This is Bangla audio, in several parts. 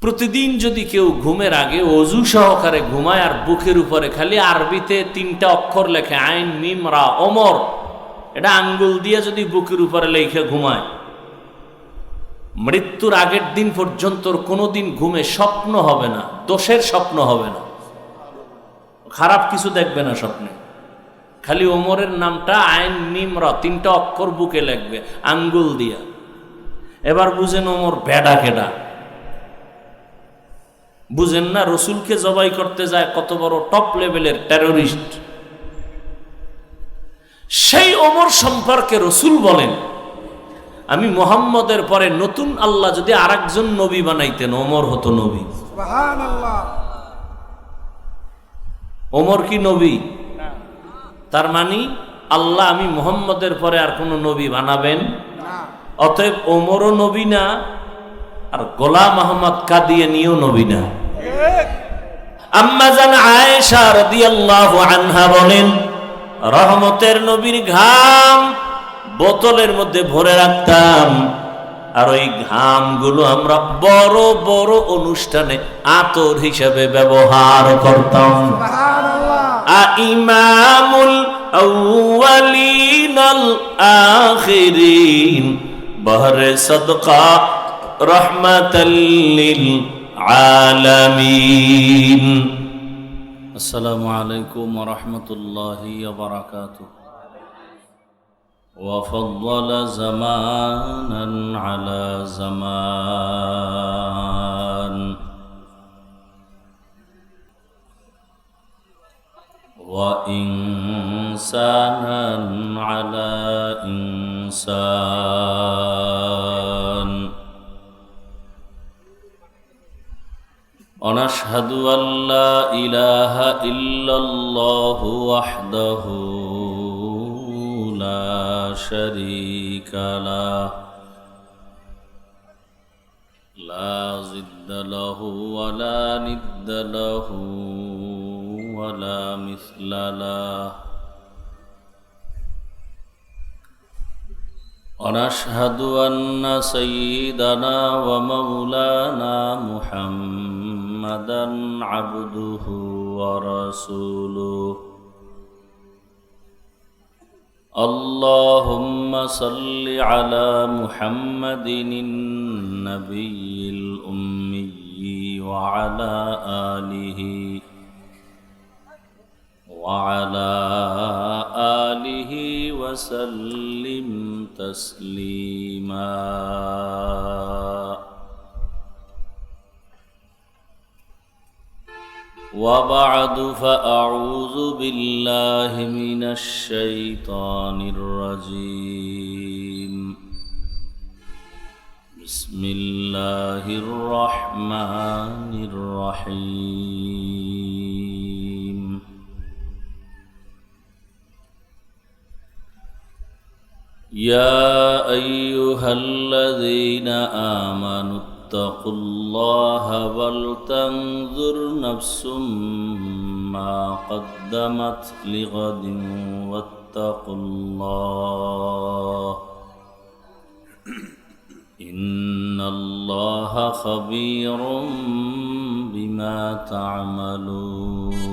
প্রতিদিন যদি কেউ ঘুমের আগে অজু সহকারে ঘুমায় আর বুকের উপরে খালি আরবিতে 3টা অক্ষর লেখে আইন মিম রা ওমর, এটা আঙ্গুল দিয়ে যদি বুকের উপরে লেখে ঘুমায়, মৃত্যুর আগের দিন পর্যন্ত কোনোদিন ঘুমে স্বপ্ন হবে না, দোষের স্বপ্ন হবে না, খারাপ কিছু দেখবে না স্বপ্নে। খালি ওমরের নামটা আইন মিম রা 3টা অক্ষর বুকে লিখবে আঙ্গুল দিয়া। এবার বুঝেন ওমর বেডা কেডা, বুঝেন না রসুলকে জবাই করতে যায় কত বড় টপ লেভেলের টেরোরিস্ট। সেই ওমর সম্পর্কে রসুল বলেন, আমি মুহাম্মদের পরে নতুন আল্লাহ যদি আরেকজন নবী বানাইতেন ওমর হতো নবী। সুবহানাল্লাহ। ওমর কি নবী? তার মানে আল্লাহ আমি মুহাম্মদের পরে আর কোন নবী বানাবেন না। অতএব ওমরও নবী না, আর গোলাম আহমদ কাদিয়ানীও নবী না। আম্মা জান আয়েশা রাদিয়াল্লাহু আনহা বলেন, রহমতের নবীর ঘাম বোতলের মধ্যে ভরে রাখতাম, আর ওই ঘামগুলো আমরা বড় বড় অনুষ্ঠানে আতর হিসেবে ব্যবহার করতাম। সুবহানাল্লাহ। ইমামুল আউয়ালিন আল আখিরিন বহরে সদকা রহমাতাল লিল আলামিন। আসসালামু আলাইকুম ওয়া রাহমাতুল্লাহি ওয়া বারাকাতুহু। وفضل زمانا على زمان وإنسانا على إنسان ونشهد أن لا إله إلا الله وحده لا شريك له لا ضد له ولا ند له ولا مثل له ونشهد أن سيدنا ومولانا محمدا عبده ورسوله اللهم صل على محمد النبي الأمي وعلى آله وسلم تسليما وبعد فأعوذ بالله من الشيطان الرجيم بسم الله الرحمن الرحيم يا أيها الذين آمنوا اتقوا الله ولتنظر نفس ما قدمت لغد واتقوا الله إن الله خبير بما تعملون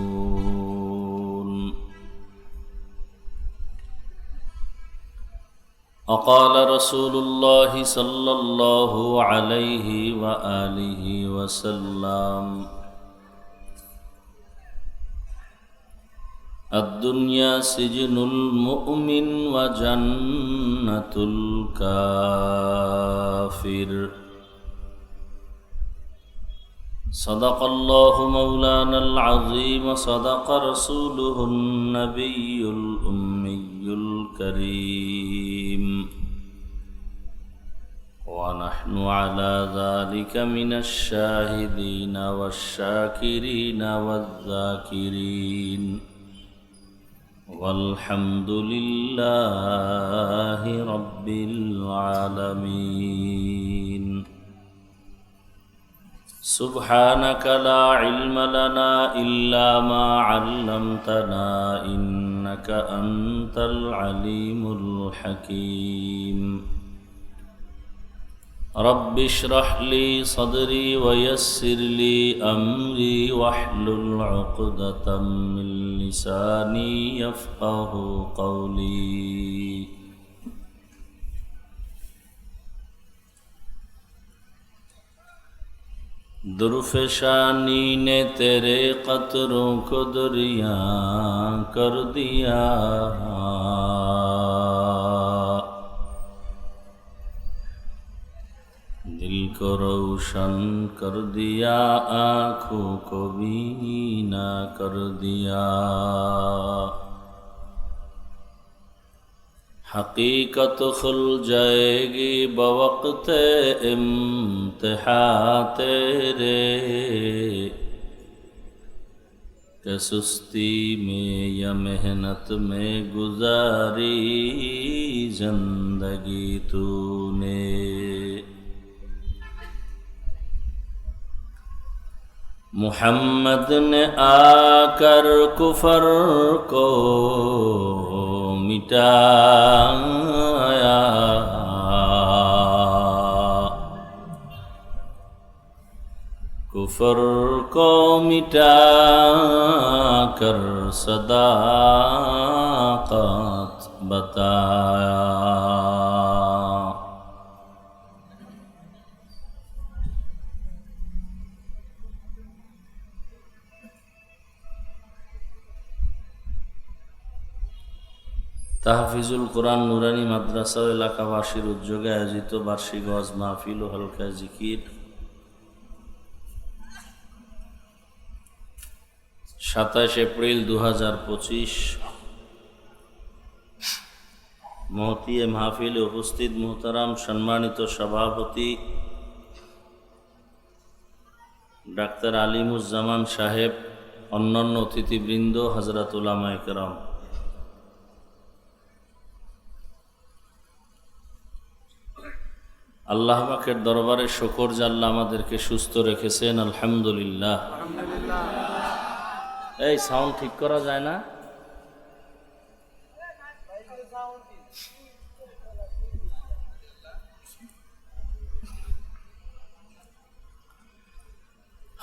وقال رسول الله صلى الله عليه وآله وسلم الدنيا سجن المؤمن وجنة الكافر صدق الله مولانا العظيم صدق رسوله النبي الأمي الكريم ونحن على ذلك من الشاهدين والشاكرين والذاكرين والحمد لله رب العالمين سبحانك لا علم لنا إلا ما علمتنا إنك أنت العليم الحكيم رب اشرح لي صدري ويسر لي أمري واحلل عقدة من لساني يفقه قولي दुर्फशानी ने तेरे कतरों को दरिया कर दिया दिल को रोशन कर दिया आँखों को बीना कर दिया हकीकत खुल जाएगी बवक्त इम्तिहा तेरे कि सुस्ती में या मेहनत में गुजारी जिंदगी तूने मुहम्मद ने आकर कुफर को मिटाया कुफर को मिटा कर सदाकत बताया তাহফিজুল কোরআন নুরানি মাদ্রাসা ও এলাকাবাসীর উদ্যোগে আয়োজিত বার্ষিক ওয়াজ মাহফিল ও হালকা জিকির 27 এপ্রিল 2025 মহতি এ মাহফিলে উপস্থিত মুহতারাম সম্মানিত সভাপতি ডাক্তার আলিমুজ্জামান সাহেব, অন্যান্য অতিথিবৃন্দ, হযরত উলামায়ে কেরাম, আল্লাহ পাকের দরবারে শুকর যে আল্লাহ আমাদেরকে সুস্থ রেখেছেন, আলহামদুলিল্লাহ। এই সাউন্ড ঠিক করা যায় না?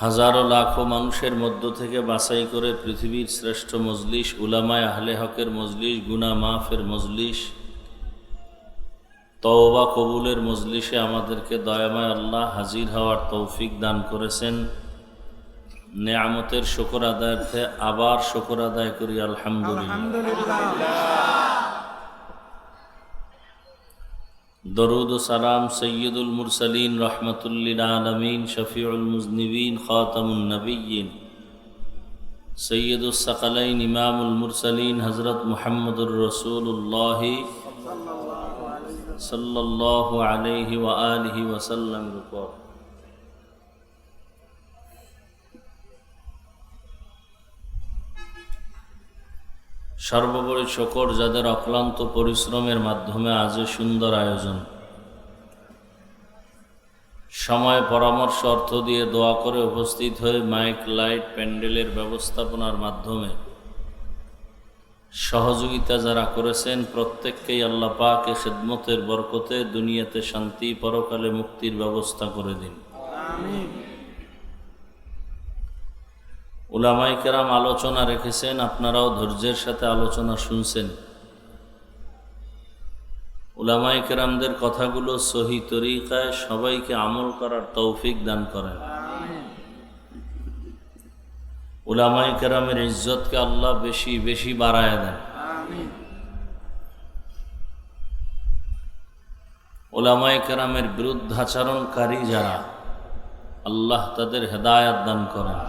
হাজারো লাখো মানুষের মধ্য থেকে বাছাই করে পৃথিবীর শ্রেষ্ঠ মজলিস, উলামায়ে আহলে হকের মজলিস, গুনাহ মাফের মজলিস, তওবা কবুলের মজলিসে আমাদেরকে দয়াময় আল্লাহ হাজির হওয়ার তৌফিক দান করেছেন। নেয়ামতের শুকর আদায়ার্থে আবার শুকর আদায় করি, আলহামদুলিল্লাহ। দরুদ ও সালাম সৈয়দুল মুরসালিন রহমতুল্লিল আলমিন শফিউল মুজনিবিন খাতামুন নবিয়্যিন সৈয়দুস সাকালাইন ইমামুল মুরসালিন হযরত মুহাম্মদুর রাসূলুল্লাহ সাল্লাল্লাহু আলাইহি ওয়া আলিহি ওয়াসাল্লামের উপর সর্বোপরি শুকর যাদের অক্লান্ত পরিশ্রমের মাধ্যমে আজ সুন্দর আয়োজন, সময় পরামর্শ অর্থ দিয়ে দোয়া করে উপস্থিত হয়ে মাইক লাইট প্যান্ডেলের ব্যবস্থাপনার মাধ্যমে সহযোগিতা যারা করেছেন, প্রত্যেককেই আল্লাহ পাক এ খিদমতের বরকতে দুনিয়াতে শান্তি, পরকালে মুক্তির ব্যবস্থা করে দিন। আমিন। উলামায়ে কেরাম আলোচনা রেখেছেন, আপনারাও ধৈর্যের সাথে আলোচনা শুনছেন। উলামায়ে কেরামদের কথাগুলো সহি তরিকায় সবাইকে আমল করার তৌফিক দান করেন। উলামায়ে কেরামের ইজ্জতকে আল্লাহ বেশি বেশি বাড়ায় দেন। উলামায়ে কেরামের বিরুদ্ধাচরণকারী যারা, আল্লাহ তাদের হেদায়েত দান করেন।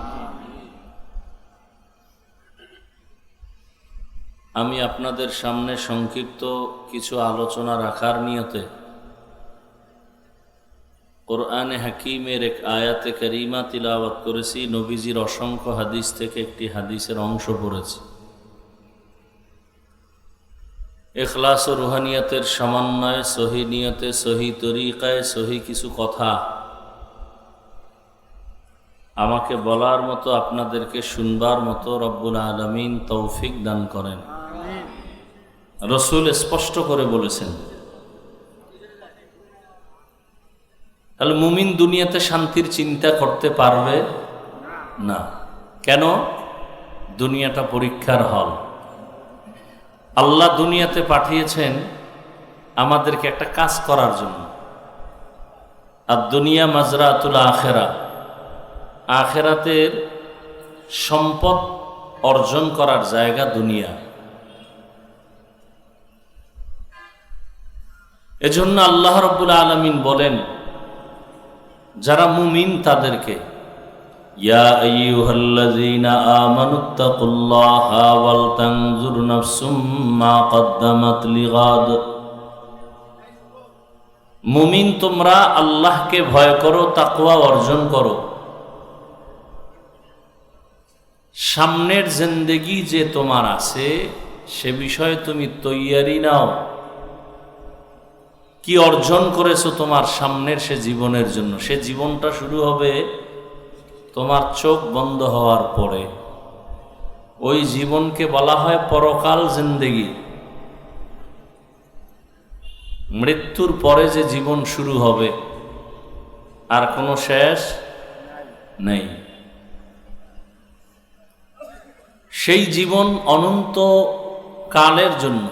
আমি আপনাদের সামনে সংক্ষিপ্ত কিছু আলোচনা রাখার নিয়তে কোরআনে হাকিমের এক আয়াতে কারিমা তিলাওয়াত করেছি। নবীজির অসংখ্য হাদিস থেকে একটি হাদিসের অংশ পড়েছি। ইখলাস ও রুহানিয়াতের সমন্বয়ে সহি নিয়তে, সহি তরিকায়, সহি কিছু কথা আমাকে বলার মতো, আপনাদেরকে শুনবার মতো রব্বুল আলামিন তৌফিক দান করেন। রাসূল স্পষ্ট করে বলেছেন, তাহলে মুমিন দুনিয়াতে শান্তির চিন্তা করতে পারবে না। কেন? দুনিয়াটা পরীক্ষার হল। আল্লাহ দুনিয়াতে পাঠিয়েছেন আমাদেরকে একটা কাজ করার জন্য। আর দুনিয়া মাজরাতুল আখেরা, আখেরাতের সম্পদ অর্জন করার জায়গা দুনিয়া। এজন্য আল্লাহ রাব্বুল আলামিন বলেন যারা মুমিন তাদেরকে, ইয়া আইয়ুহাল্লাযীনা আমানুত্তাকুল্লাহা ওয়াল তানজুর নাফসুম মা কদ্দামাত লিগাদ। মুমিন তোমরা আল্লাহকে ভয় করো, তাকওয়া অর্জন করো। সামনের জিন্দেগি যে তোমার আছে সে বিষয়ে তুমি তৈয়ারি নাও। কি অর্জন করেছো তোমার সামনের সে জীবনের জন্য? সে জীবনটা শুরু হবে তোমার চোখ বন্ধ হওয়ার পরে। ওই জীবনকে বলা হয় পরকাল জিন্দেগি। মৃত্যুর পরে যে জীবন শুরু হবে আর কোনো শেষ নেই। সেই জীবন অনন্ত কালের জন্য।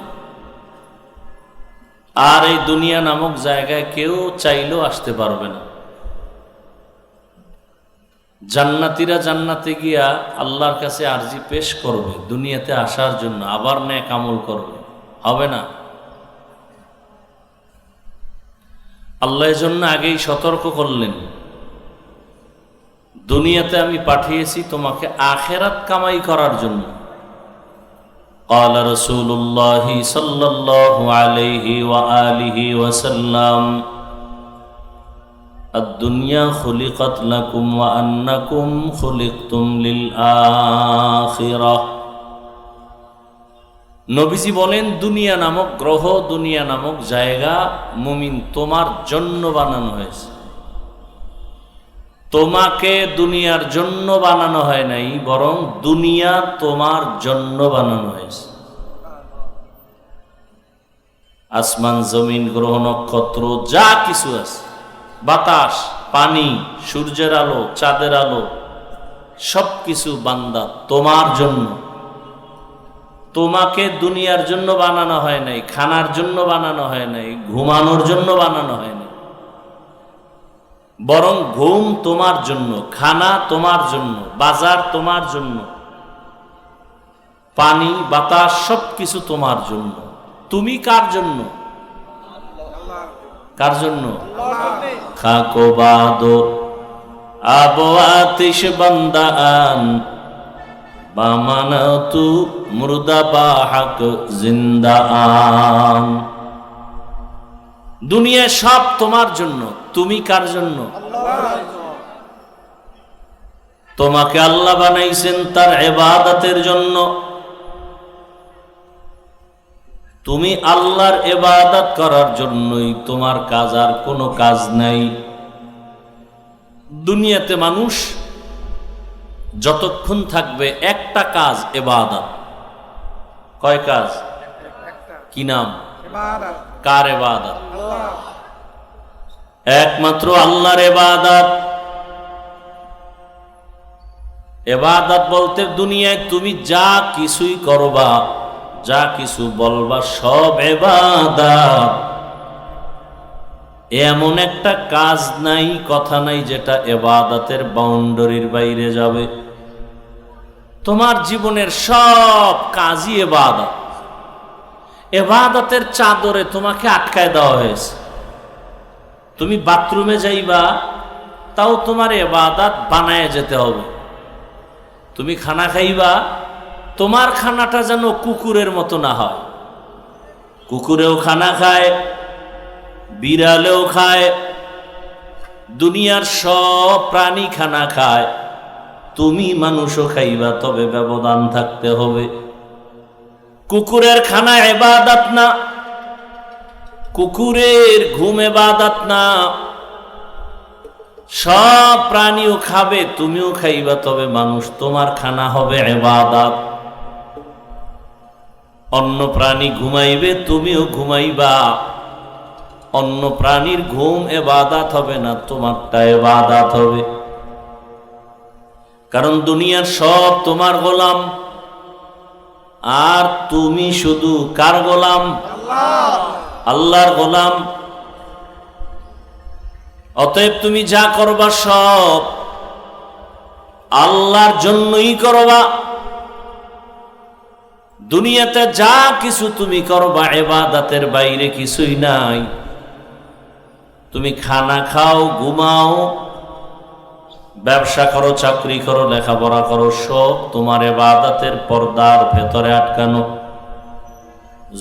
আর এই দুনিয়া নামক জায়গায় কেউ চাইলেও আসতে পারবে না। জান্নাতীরা জান্নাতে গিয়া আল্লাহর কাছে আরজি পেশ করবে দুনিয়াতে আসার জন্য, আবার নেক আমল করবে, হবে না। আল্লাহ এজন্য আগেই সতর্ক করলেন, দুনিয়াতে আমি পাঠিয়েছি তোমাকে আখেরাত কামাই করার জন্য। قال رسول الله صلى الله عليه وآله وسلم الدنيا خلقت لكم وأنكم خلقتم للآخرة। নবীজি বলেন দুনিয়া নামক গ্রহ, দুনিয়া নামক জায়গা মুমিন তোমার জন্য বানানো হয়েছে। তোমাকে দুনিয়ার জন্য বানানো হয় নাই, বরং দুনিয়া তোমার জন্য বানানো হয়েছে। আসমান, জমিন, গ্রহ, নক্ষত্র যা কিছু আছে, বাতাস, পানি, সূর্যের আলো, চাঁদের আলো, সব কিছু বান্দা তোমার জন্য। তোমাকে দুনিয়ার জন্য বানানো হয় নাই, খানার জন্য বানানো হয় নাই, ঘুমানোর জন্য বানানো হয় নাই, বরং ঘুম তোমার জন্য, খানা তোমার জন্য, বাজার তোমার জন্য, পানি, বাতাস সবকিছু তোমার জন্য। তুমি কার জন্য? কার জন্য? খাকো বাদো আবো আতিশ বান্দা আন বামানাতু মুর্দা বাহাক জিন্দা আন। দুনিয়া সব তোমার জন্য, তুমি কার জন্য? তোমাকে আল্লাহ বানাইছেন তার ইবাদতের জন্য। তুমি আল্লাহর ইবাদত করার জন্যই, তোমার কাজ আর কোনো কাজ নাই। দুনিয়াতে মানুষ যতক্ষণ থাকবে একটা কাজ, ইবাদত। কয় কাজ? কি নাম? কার ইবাদত? একমাত্র আল্লাহর ইবাদত। ইবাদত বলতে দুনিয়ায় তুমি যা কিছুই করবা, যা কিছু বলবা, সব ইবাদত। এমন একটা কাজ নাই, কথা নাই যেটা ইবাদতের বাউন্ডারির বাইরে যাবে। তোমার জীবনের সব কাজই ইবাদত। ইবাদতের চাদরে তোমাকে আটকায় দেওয়া হয়েছে। তুমি বাথরুমে যাইবা, তাও তোমার ইবাদত বানায় যেতে হবে। তুমি খানা খাইবা, তোমার খানাটা যেন কুকুরের মতো না হয়। কুকুরেও খানা খায়, বিড়ালেও খায়, দুনিয়ার সব প্রাণী খানা খায়। তুমি মানুষও খাইবা, তবে ব্যবধান থাকতে হবে। কুকুরের খানা ইবাদত না, কুকুরের ঘুম ইবাদত না। সব প্রাণীও খাবে, তুমিও খাইবা, তবে মানুষ তোমার খানা হবে ইবাদত। অন্য প্রাণী ঘুমাইবে, তুমিও ঘুমাইবা। অন্য প্রাণীর ঘুম ইবাদত হবে না, তোমারটা ইবাদত হবে। কারণ দুনিয়ার সব তোমার গোলাম, আর তুমি শুধু কার গোলাম? আল্লাহর গোলাম। অতএব তুমি যা করবা সব আল্লাহর জন্যই করবা। দুনিয়াতে যা কিছু তুমি করবা ইবাদতের বাইরে কিছুই নাই। তুমি খানা খাও, ঘুমাও, ব্যবসা করো, চাকরি করো, লেখাপড়া করো, সব তোমার ইবাদতের পর্দার ভেতরে আটকানো।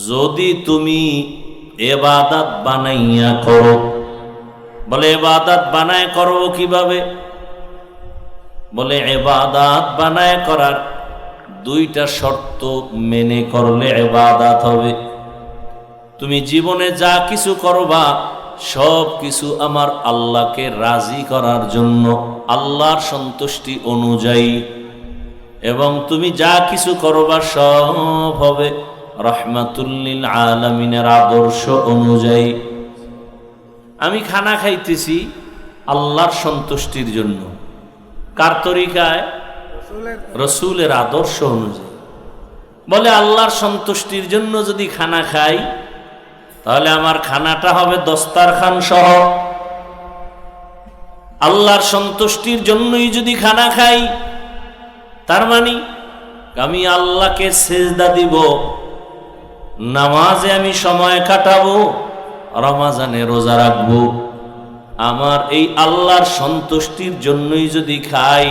যদি তুমি ইবাদত বানাইয়া করো, বলে ইবাদত বানায় করো কিভাবে? বলে ইবাদত বানায় করার দুইটা শর্ত মেনে করলে ইবাদত হবে। তুমি জীবনে যা কিছু করবা সব কিছু আমার আল্লাহকে রাজি করার জন্য, আল্লাহর সন্তুষ্টি অনুযায়ী, এবং তুমি যা কিছু করবা সব হবে রাহমাতুল লিল আলামিনের আদর্শ অনুযায়ী। আমি খানা খাইতেছি আল্লাহর সন্তুষ্টির জন্য, কার তরিকায়? রসুলের আদর্শ অনুযায়ী। বলে আল্লাহর সন্তুষ্টির জন্য যদি খানা খাই, তাহলে আমার খানাটা হবে দস্তারখান সহ। আল্লাহর সন্তুষ্টির জন্যই যদি খানা খাই, তার মানে আমি আল্লাহকে সেজদা দিব, নামাজে আমি সময় কাটাবো, রমজানে রোজা রাখবো। আমার এই আল্লাহর সন্তুষ্টির জন্যই যদি খাই,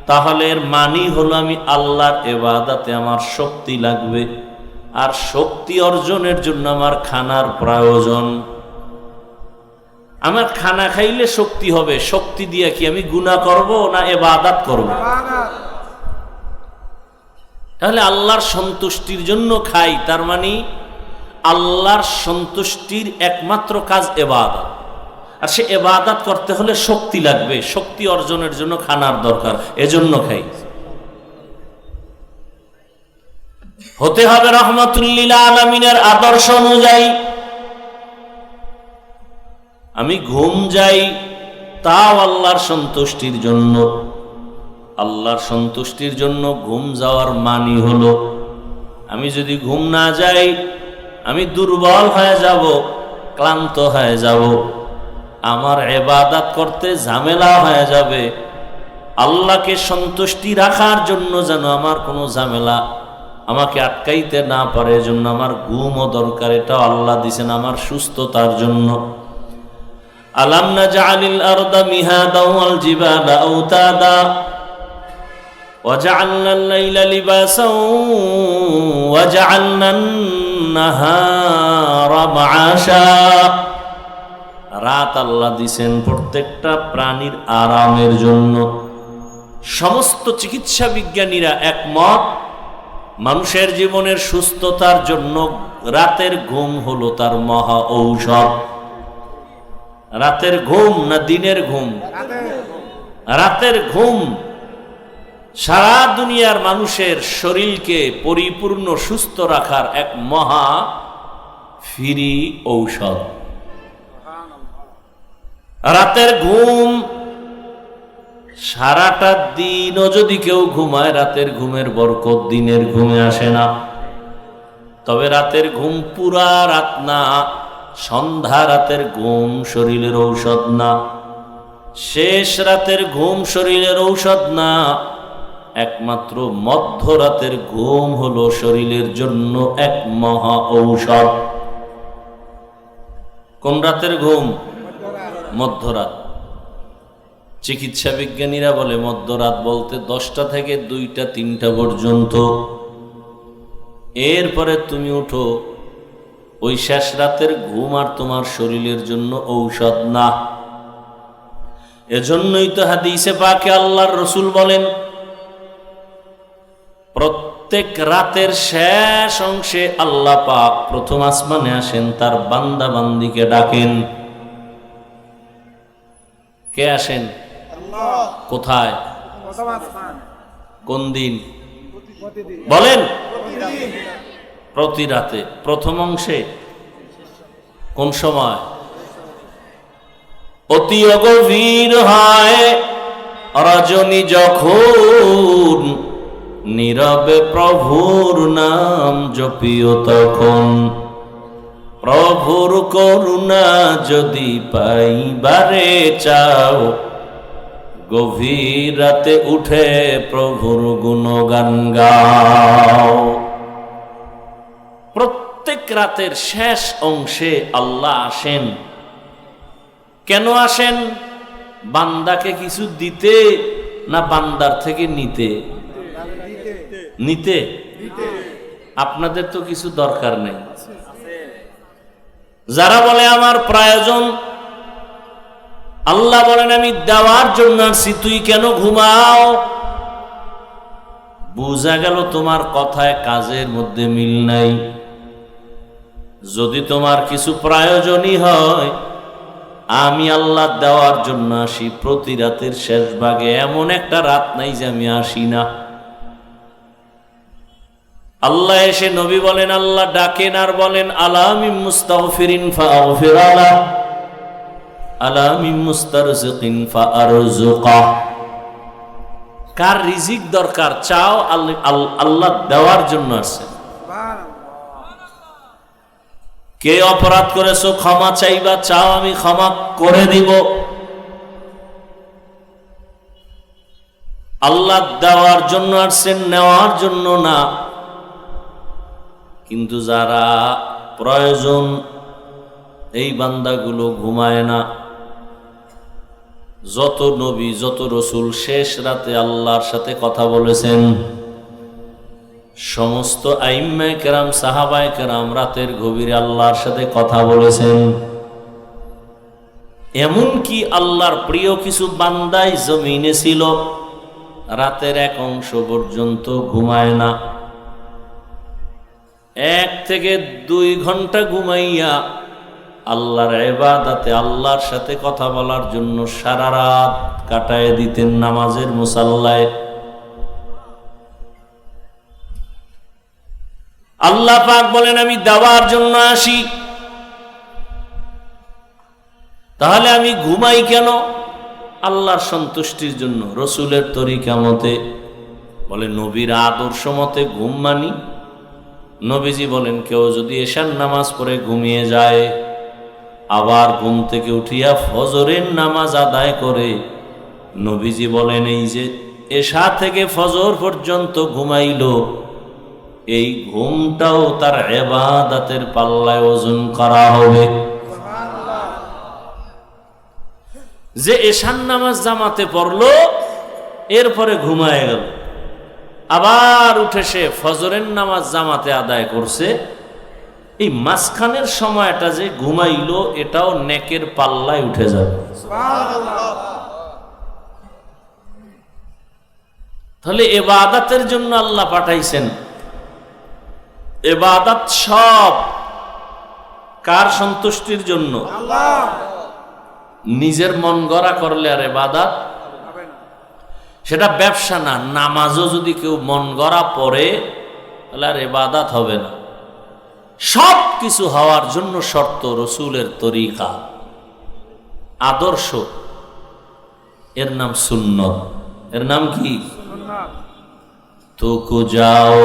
তাহলে এর মানি হলো আমি আল্লাহর ইবাদতে আমার শক্তি লাগবে, আর শক্তি অর্জনের জন্য আমার খানার প্রয়োজন। আমার খানা খাইলে শক্তি হবে, শক্তি দিয়ে কি আমি গুনাহ করব না ইবাদত করব? তাহলে আল্লাহর সন্তুষ্টির জন্য খাই, তার মানে আল্লাহর সন্তুষ্টির একমাত্র কাজ ইবাদত। আর সে ইবাদত করতে হলে শক্তি লাগবে, শক্তি অর্জনের জন্য খানার দরকার, এজন্য খাই। হতে হবে রাহমাতুল লিল আলামিনের আদর্শ অনুযায়ী। আমি ঘুম যাই তাও আল্লাহর সন্তুষ্টির জন্য। আল্লাহর সন্তুষ্টির জন্য ঘুম যাওয়ার মানি হলো, আমি যদি ঘুম না যাই আমি দুর্বল হয়ে যাব, ক্লান্ত হয়ে যাব, আমার ইবাদত করতে ঝামেলা হয়ে যাবে। আল্লাহকে সন্তুষ্টি রাখার জন্য যেন আমার কোনো ঝামেলা আমাকে আটকাইতে না পারে, এজন্য আমার ঘুমও দরকার। এটা আল্লাহ দিয়েছেন আমার সুস্থতার জন্য। আলাম নাজআলিল আরদা মিহাদা ওয়াল জিবালা আওতাদা ওয়াজআলনাল লাইলা লিবাসা ওয়াজআলনান নাহারা মাআশা। রাত আল্লাহ দিয়েছেন প্রত্যেকটা প্রাণীর আরামের জন্য। সমস্ত চিকিৎসা বিজ্ঞানীরা একমত, মানুষের জীবনের সুস্থতার জন্য রাতের ঘুম হলো তার মহা ঔষধ। রাতের ঘুম না দিনের ঘুম? রাতের ঘুম সারা দুনিয়ার মানুষের শরীরকে পরিপূর্ণ সুস্থ রাখার এক মহা ফ্রি ঔষধ। রাতের ঘুম সারাটা দিনও যদি কেউ ঘুমায়, রাতের ঘুমের বরকত দিনের ঘুমে আসে না। তবে রাতের ঘুম পুরা রাত না, সন্ধ্যা রাতের ঘুম শরীরের ঔষধ না, শেষ রাতের ঘুম শরীরের ঔষধ না, একমাত্র মধ্যরাতের ঘুম হলো শরীরের জন্য এক মহা ঔষধ। কোন রাতের ঘুম? মধ্যরাত। চিকিৎসা বিজ্ঞানীরা বলে মধ্যরাত বলতে 10টা থেকে 2টা 3টা পর্যন্ত। এরপরে তুমি উঠো, ওই শেষ রাতের ঘুম আর তোমার শরীরের জন্য ঔষধ না। এজন্যই তো হাদিসে পাকে আল্লাহর রসুল বলেন, প্রত্যেক রাতের শেষ অংশে আল্লাহ পাক প্রথম আসমানে আসেন, তার বান্দা বান্দিকে ডাকেন। কে আসেন? কোথায়? কোন দিন বলেন? প্রতি রাতে। প্রথম অংশে কোন সময়? অতি গভীর হয় রজনী যখন, নীরবে প্রভুর নাম জপিও তখন। প্রভুর করুণা যদি পাইবারে চাও, গভীর রাতে উঠে প্রভুর গুণগান গাও। প্রত্যেক রাতের শেষ অংশে আল্লাহ আসেন। কেন আসেন? বান্দাকে কিছু দিতে না বান্দার থেকে নিতে? নিতে। আপনাদের তো কিছু দরকার নেই। যারা বলে আমার প্রয়োজন, আল্লাহ বলেন আমি দেওয়ার জন্য আসছি, তুই কেন ঘুমাও? বুঝা গেল তোমার কথায় কাজের মধ্যে মিল নাই। যদি তোমার কিছু প্রয়োজনই হয়, আমি আল্লাহ দেওয়ার জন্য আসি। প্রতি রাতের শেষ ভাগে এমন একটা রাত নাই যে আমি আসি না। আল্লাহ এসে নবী বলেন, আল্লাহ ডাকেন আর বলেন আলা মিন মুস্তাগফিরিন ফাগফির লাহ, আলা মিন মুস্তারজিকিন ফাআরযুকা। কার রিজিক দরকার চাও, আল্লাহ দেওয়ার জন্য আছে। কে অপরাধ করেছো ক্ষমা চাইবা, চাও আমি ক্ষমা করে দিব। আল্লাহ দেওয়ার জন্য আসছেন, নেওয়ার জন্য না। কিন্তু যারা প্রয়োজন, এই বান্দাগুলো ঘুমায় না। যত নবী যত রসুল শেষ রাতে আল্লাহর সাথে কথা বলেছেন। সমস্ত আইম্মায়ে কেরাম, সাহাবায়ে কেরাম রাতের গভীরে আল্লাহর সাথে কথা বলেছেন। এমনকি আল্লাহর প্রিয় কিছু বান্দাই জমিনে ছিল, রাতের এক অংশ পর্যন্ত ঘুমায় না। 1 থেকে 2 ঘন্টা ঘুমাইয়া আল্লাহর ইবাদতে, আল্লাহর সাথে কথা বলার জন্য সারা রাত কাটায় দিতেন নামাজের মুসাল্লায়। আল্লাহ পাক বলেন আমি দেওয়ার জন্য আসি। তাহলে আমি ঘুমাই কেন? আল্লাহর সন্তুষ্টির জন্য, রসুলের তরিকা মতে। বলে নবীর আদর্শ মতে ঘুম মানি। নবীজি বলেন কেউ যদি এশার নামাজ পড়ে ঘুমিয়ে যায়, আবার ঘুম থেকে উঠিয়া ফজরের নামাজ আদায় করে, নবীজি বলেন এই যে এশা থেকে ফজর পর্যন্ত ঘুমাইলো, এই ঘুমটাও তার ইবাদতের পাল্লায় ওজন করা হবে। যে এশার নামাজ জামাতে পড়লো, এরপরে ঘুমায় গেল, আবার উঠে সে ফজরের নামাজ জামাতে আদায় করছে, এই মাঝখানের সময়টা যে ঘুমাইলো, এটাও নেকের পাল্লায় উঠে যাবে। তাহলে ইবাদতের জন্য আল্লাহ পাঠাইছেন। ইবাদত সব কার সন্তুষ্টির জন্য? নিজের মন গড়া করলে আর ইবাদত সেটা ব্যবসা না। নামাজও যদি কেউ মন গড়া পড়ে, তাহলে আর ইবাদত হবে না। সব কিছু হওয়ার জন্য শর্ত রসুলের তরিকা, আদর্শ, এর নাম সুন্নত। এর নাম কি? তো কো যাও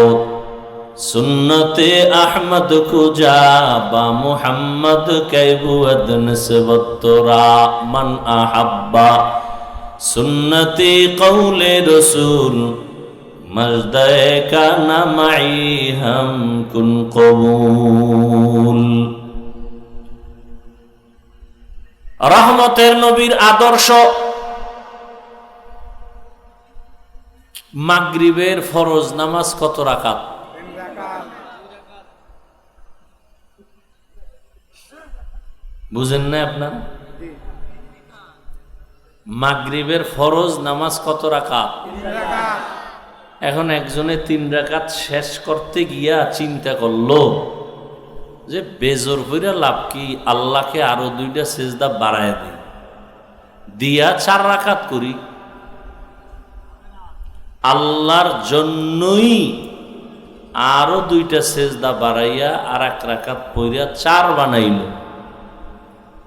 সুন্নতে আহমদ খুজা বা মুহাম্মদ কৈবুদ নসবত তোরা মান আহাব্বা সুন্নতি কৌলে রসুল মজদায়ে কানা মাই হাম কুন কবুল। রহমতের নবীর আদর্শ। মাগরিবের ফরজ নামাজ কত রাকাত? বুঝেন না আপনার? মাগরিবের ফরজ নামাজ কত রাকাত? এখন একজনে 3 রাকাত শেষ করতে গিয়া চিন্তা করলো যে বেজোর হইরা লাভ কি, আল্লাহকে আরো 2টা সেজদা বাড়ায় দিই, দিয়া 4 রাকাত করি। আল্লাহর জন্যই আরো 2টা সেজদা বাড়াইয়া আর 1 রাকাত পইরা 4 বানাইল।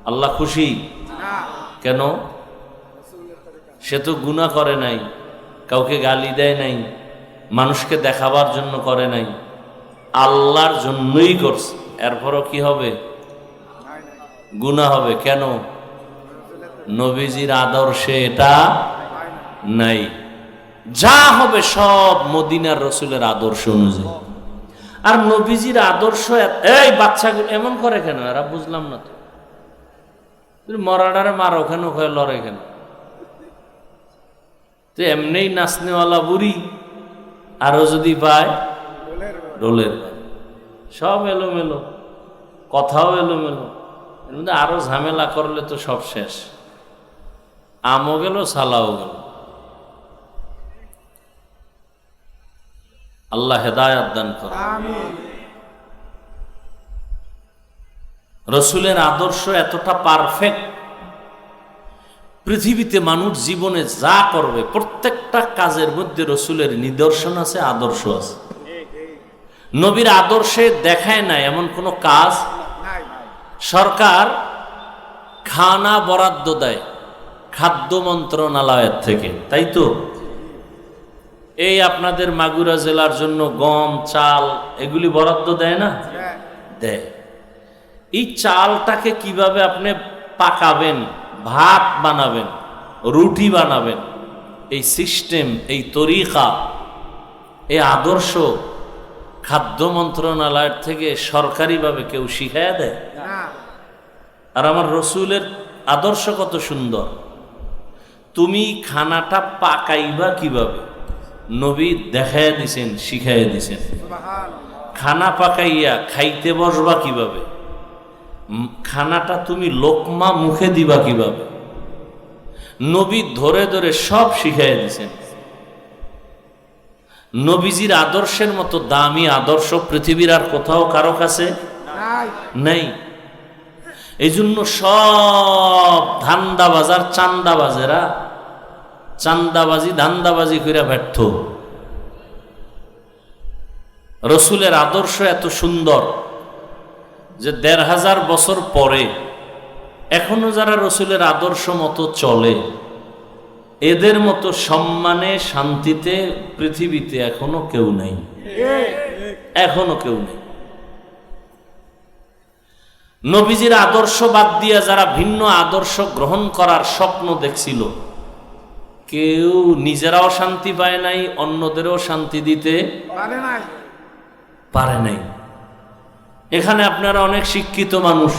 আল্লাহ খুশি? না। কেন? সে তো গুনাহ করে নাই, কাউকে গালি দেয় নাই, মানুষকে দেখাবার জন্য করে নাই, আল্লাহর জন্যই করছে। এরপরও কি হবে? গুনাহ হবে। কেন? নবীজির আদর্শে এটা নাই। যা হবে সব মদিনার রসুলের আদর্শ অনুযায়ী। আর নবীজির আদর্শ এই বাচ্চাগুলো এমন করে কেন? এরা বুঝলাম না তো। মরাডারে মারো কেন, ওখানে লড়ে কেন? তো এমনিই নাচনেওয়ালা বুড়ি, আরো যদি পায় রোলের সব এলোমেলো, কথাও এলোমেলো, এর মধ্যে আরো ঝামেলা করলে তো সব শেষ। আমও গেল, সালাও গেল। আল্লাহ হেদায়াত দান করে। রসুলের আদর্শ এতটা পারফেক্ট, পৃথিবীতে মানুষ জীবনে যা করবে প্রত্যেকটা কাজের মধ্যে রসুলের নিদর্শন আছে, আদর্শ আছে। নবীর আদর্শে দেখায় না এমন কোন কাজ। সরকার খানা বরাদ্দ দেয় খাদ্য মন্ত্রণালয়ের থেকে, তাই তো? এই আপনাদের মাগুরা জেলার জন্য গম, চাল এগুলি বরাদ্দ দেয় না? দেয়। এই চালটাকে কিভাবে আপনি পাকাবেন, ভাত বানাবেন, রুটি বানাবেন, এই সিস্টেম, এই তরিকা, এই আদর্শ খাদ্য মন্ত্রণালয়ের থেকে সরকারিভাবে কেউ শিখাইয়া দেয়? আর আমার রসুলের আদর্শ কত সুন্দর। তুমি খানাটা পাকাইবা কিভাবে, নবী দেখাইয়া দিছেন, শিখাইয়া দিছেন। খানা পাকাইয়া খাইতে বসবা কিভাবে, খানাটা তুমি লোকমা মুখে দিবা কিভাবে, নবী ধরে ধরে সব শিখাইয়া দিছেন। নবীজির আদর্শের মতো দামি আদর্শ পৃথিবীর আর কোথাও কারো কাছে নেই। এই জন্য সব ধান্দাবাজার চান্দাবাজেরা চান্দাবাজি ধান্দাবাজি করে ব্যর্থ। রসুলের আদর্শ এত সুন্দর যে ১৫০০ বছর পরে এখনো যারা রসুলের আদর্শ মতো চলে, এদের মতো সম্মানে শান্তিতে পৃথিবীতে এখনো কেউ নেই, এখনো কেউ নেই। নবীজির আদর্শ বাদ দিয়া যারা ভিন্ন আদর্শ গ্রহণ করার স্বপ্ন দেখছিল, কেউ নিজেরাও শান্তি পায় নাই, অন্যদেরও শান্তি দিতে পারে নাই। এখানে আপনারা অনেক শিক্ষিত মানুষ,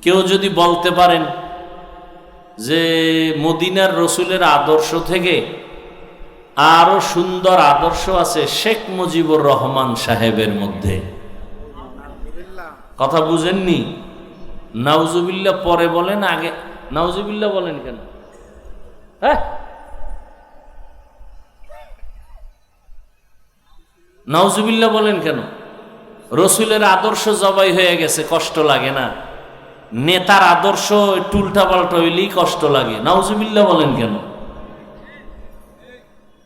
কেউ যদি বলতে পারেন যে মদিনার রসুলের আদর্শ থেকে আরো সুন্দর আদর্শ আছে শেখ মুজিবুর রহমান সাহেবের মধ্যে, কথা বুঝেননি? নাউজুবিল্লাহ পরে বলেন, আগে নাউজুবিল্লাহ বলেন কেন? হ্যাঁ, নাউজুবিল্লাহ বলেন কেন? রসুলের আদর্শ জবাই হয়ে গেছে, কষ্ট লাগে না? নেতার আদর্শ টুলটা পাল্টা হইলেই কষ্ট লাগে, নাউজুবিল্লাহ বলেন কেন?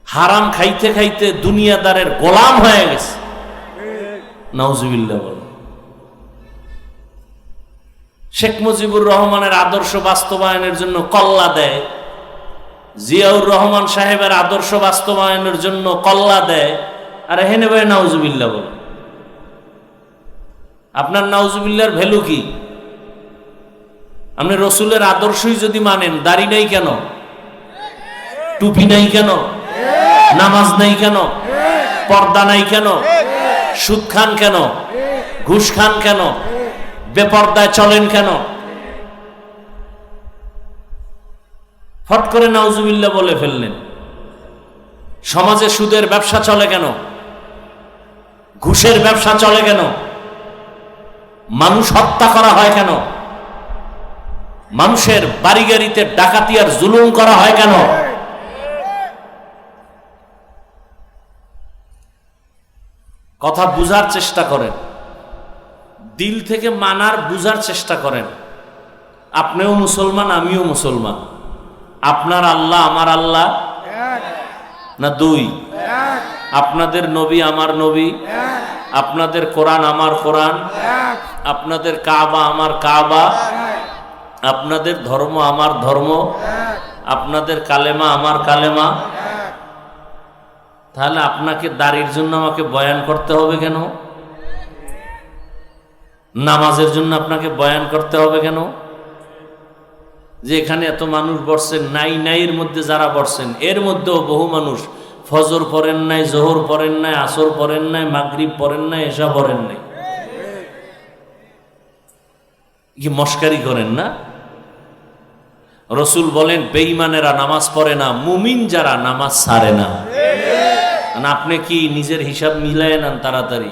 হারাম খাইতে খাইতে দুনিয়াদারের গোলাম হয়ে গেছে, নাউজুবিল্লাহ বলেন। শেখ মুজিবুর রহমানের আদর্শ বাস্তবায়নের জন্য কল্লা দেয়, জিয়াউর রহমান সাহেবের আদর্শ বাস্তবায়নের জন্য কল্লা দেয়, আর হেনে ভাই নাউজুবিল্লাহ বলে। আপনার নাউজুবিল্লাহর ভ্যালু কি? আপনি রসুলের আদর্শই যদি মানেন, দাড়ি নাই কেন, টুপি নাই কেন, নামাজ নাই কেন, পর্দা নাই কেন, সুদ খান কেন, ঘুষ খান কেন, বেপর্দায় চলেন কেন? ফট করে নাউজুবিল্লাহ বলে ফেললেন। সমাজে সুদের ব্যবসা চলে কেন, ঘুষের ব্যবসা চলে কেন, মানুষ হত্যা করা হয় কেন, মানুষের বাড়ি গাড়িতে ডাকাতি আর জুলুম করা হয় কেন? কথা বুঝার চেষ্টা করেন, দিল থেকে মানার বুঝার চেষ্টা করেন। আপনিও মুসলমান, আমিও মুসলমান। আপনার আল্লাহ আমার আল্লাহ না দুই? আপনাদের নবী আমার নবী, আপনাদের কোরআন আমার কোরআন, এক আপনাদের কাবা আমার কাবা, এক আপনাদের ধর্ম আমার ধর্ম, এক আপনাদের কালেমা আমার কালেমা। এক তাহলে আপনাকে দাড়ির জন্য আমাকে বয়ান করতে হবে কেন? নামাজের জন্য আপনাকে বয়ান করতে হবে কেন? যে এখানে এত মানুষ বসছেন, নাইয়ের মধ্যে যারা বসছেন এর মধ্যেও বহু মানুষ ফজর পড়েন নাই, জোহর পড়েন নাই, আসর পড়েন নাই, মাগরিব পড়েন নাই, এশা পড়েন নাই। কি মস্কারি করেন না? রসুল বলেন বেঈমানেরা নামাজ পড়ে না, মুমিন যারা নামাজ ছাড়ে না। আপনি কি নিজের হিসাব মিলায় নেন তাড়াতাড়ি?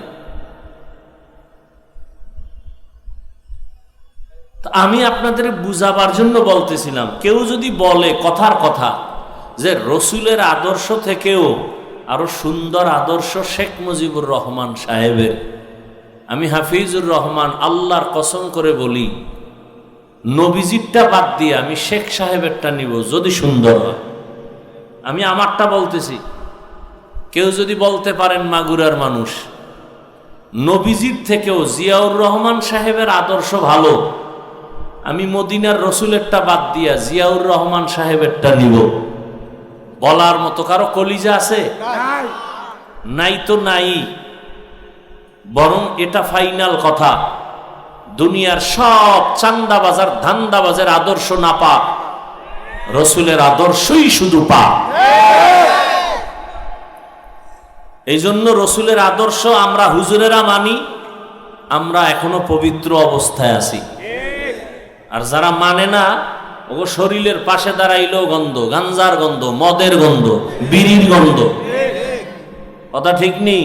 আমি আপনাদের বুঝাবার জন্য বলতেছিলাম, কেউ যদি বলে কথার কথা যে রসুলের আদর্শ থেকেও আরো সুন্দর আদর্শ শেখ মুজিবুর রহমান সাহেবের, আমি হাফিজুর রহমান আল্লাহর কসম করে বলি নবীজিরটা বাদ দিয়ে আমি শেখ সাহেবেরটা নিব যদি সুন্দর হয়। আমি আমারটা বলতেছি, কেউ যদি বলতে পারেন মাগুরার মানুষ নবীজির থেকেও জিয়াউর রহমান সাহেবের আদর্শ ভালো, আমি মদিনার রসুলেরটা বাদ দিয়া জিয়াউর রহমান সাহেবেরটা নিব, বলার মতো কারো কলিজা আছে? নাই নাই তো নাই। বরং এটা ফাইনাল কথা, দুনিয়ার সব চান্দাবাজার ধান্দাবাজের আদর্শ না পা, রসুলের আদর্শই শুধু পা। এই জন্য রসুলের আদর্শ আমরা হুজুরেরা মানি, আমরা এখনো পবিত্র অবস্থায় আছি। আর যারা মানে না, ও শরীরের পাশে দাঁড়াইলেও গন্ধ, গাঞ্জার গন্ধ, মদের গন্ধ, বিড়ির গন্ধ। কথা ঠিক নেই?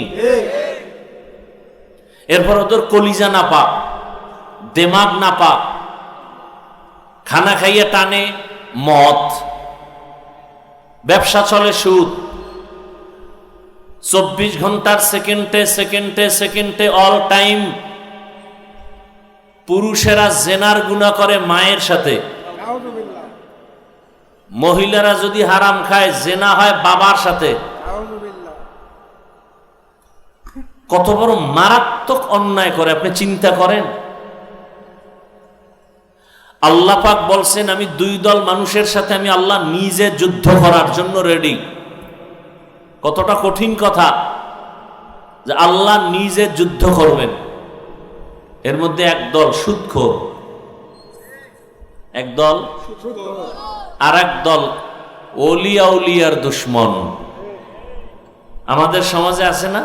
এরপর ওদের কলিজা না পা, দেমাগ না পা, খানা খাইয়ে টানে মদ, ব্যবসা চলে সুদ, 24 ঘন্টার সেকেন্ডে সেকেন্ডে সেকেন্ডে অল টাইম পুরুষেরা জেনার গুনাহ করে মায়ের সাথে, নাউযুবিল্লাহ মহিলারা যদি হারাম খায় জেনা হয় বাবার সাথে। নাউযুবিল্লাহ কত বড় মারাত্মক অন্যায় করে আপনি চিন্তা করেন। আল্লাহ পাক বলছেন আমি দুই দল মানুষের সাথে আমি আল্লাহ নিজে যুদ্ধ করার জন্য রেডি। কতটা কঠিন কথা যে আল্লাহ নিজে যুদ্ধ করবেন। এর মধ্যে এক দল সুদখোর, এক দল, আর এক দল ওলিয়া উলিয়ার দুশ্মন। আমাদের সমাজে আছে না?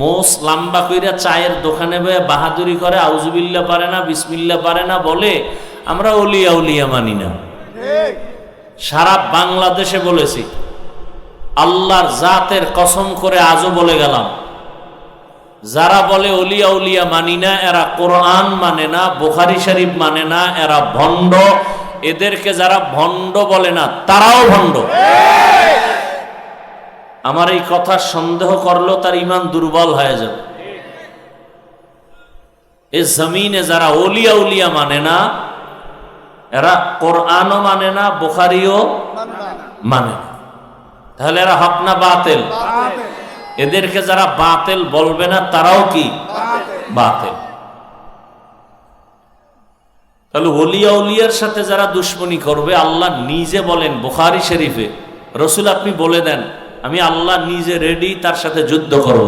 মোস লাম্বা কইরা চায়ের দোকানে বয়ে বাহাদুরি করে, আউজুবিল্লাহ পারে না, বিসমিল্লাহ পারে না, বলে আমরা ওলিয়া উলিয়া মানি না। সারা বাংলাদেশে বলেছি, আল্লাহর জাতের কসম করে আজও বলে গেলাম, যারা বলে ওলিয়া উলিয়া মানি না, এরা কোরআন মানে না, বুখারী শরীফ মানে না, এরা ভণ্ড। এদেরকে যারা ভণ্ড বলে না তারাও ভণ্ড। আমার এই কথা সন্দেহ করলেও তার ঈমান দুর্বল হয়ে যাবে। এই জমিনে যারা ওলিয়া উলিয়া মানে না, এরা কোরআনও মানে না, বুখারীও মানে না। তাহলে এরা হক না বাতিল? এদেরকে যারা বাতিল বলবে না তারাও কি বাতিল। তাহলে ওলিয়া উলিয়ার সাথে যারা দুশ্মনী করবে, আল্লাহ নিজে বলেন বুখারী শরীফে, রসুল আপনি বলে দেন আমি আল্লাহ নিজে রেডি তার সাথে যুদ্ধ করব।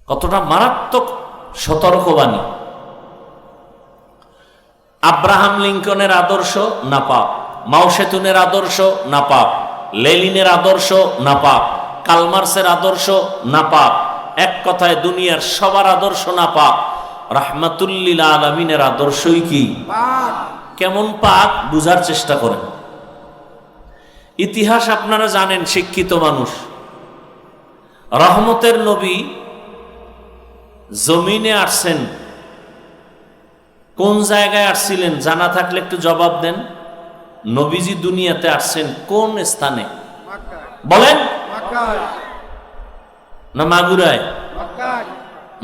কতটা মারাত্মক সতর্কবাণী। আব্রাহাম লিঙ্কনের আদর্শ নাপাক, মাও সেতুনের আদর্শ নাপাক, লেনিনের আদর্শ নাপাক, কালমার্সের আদর্শ নাপাক। এক কথায় দুনিয়ার সবার আদর্শ নাপাক। রাহমাতুল্লিল আলামিনের আদর্শই কি পাক? কেমন পাক বুঝার চেষ্টা করেন। ইতিহাস আপনারা জানেন, শিক্ষিত মানুষ। রহমতের নবী জমিনে আসছেন, কোন জায়গায় আসছিলেন জানা থাকলে একটু জবাব দেন। নবীজি দুনিয়াতে আসছেন কোন স্থানে মক্কায় বলেন? মক্কায় না মাগুরায়? মক্কায়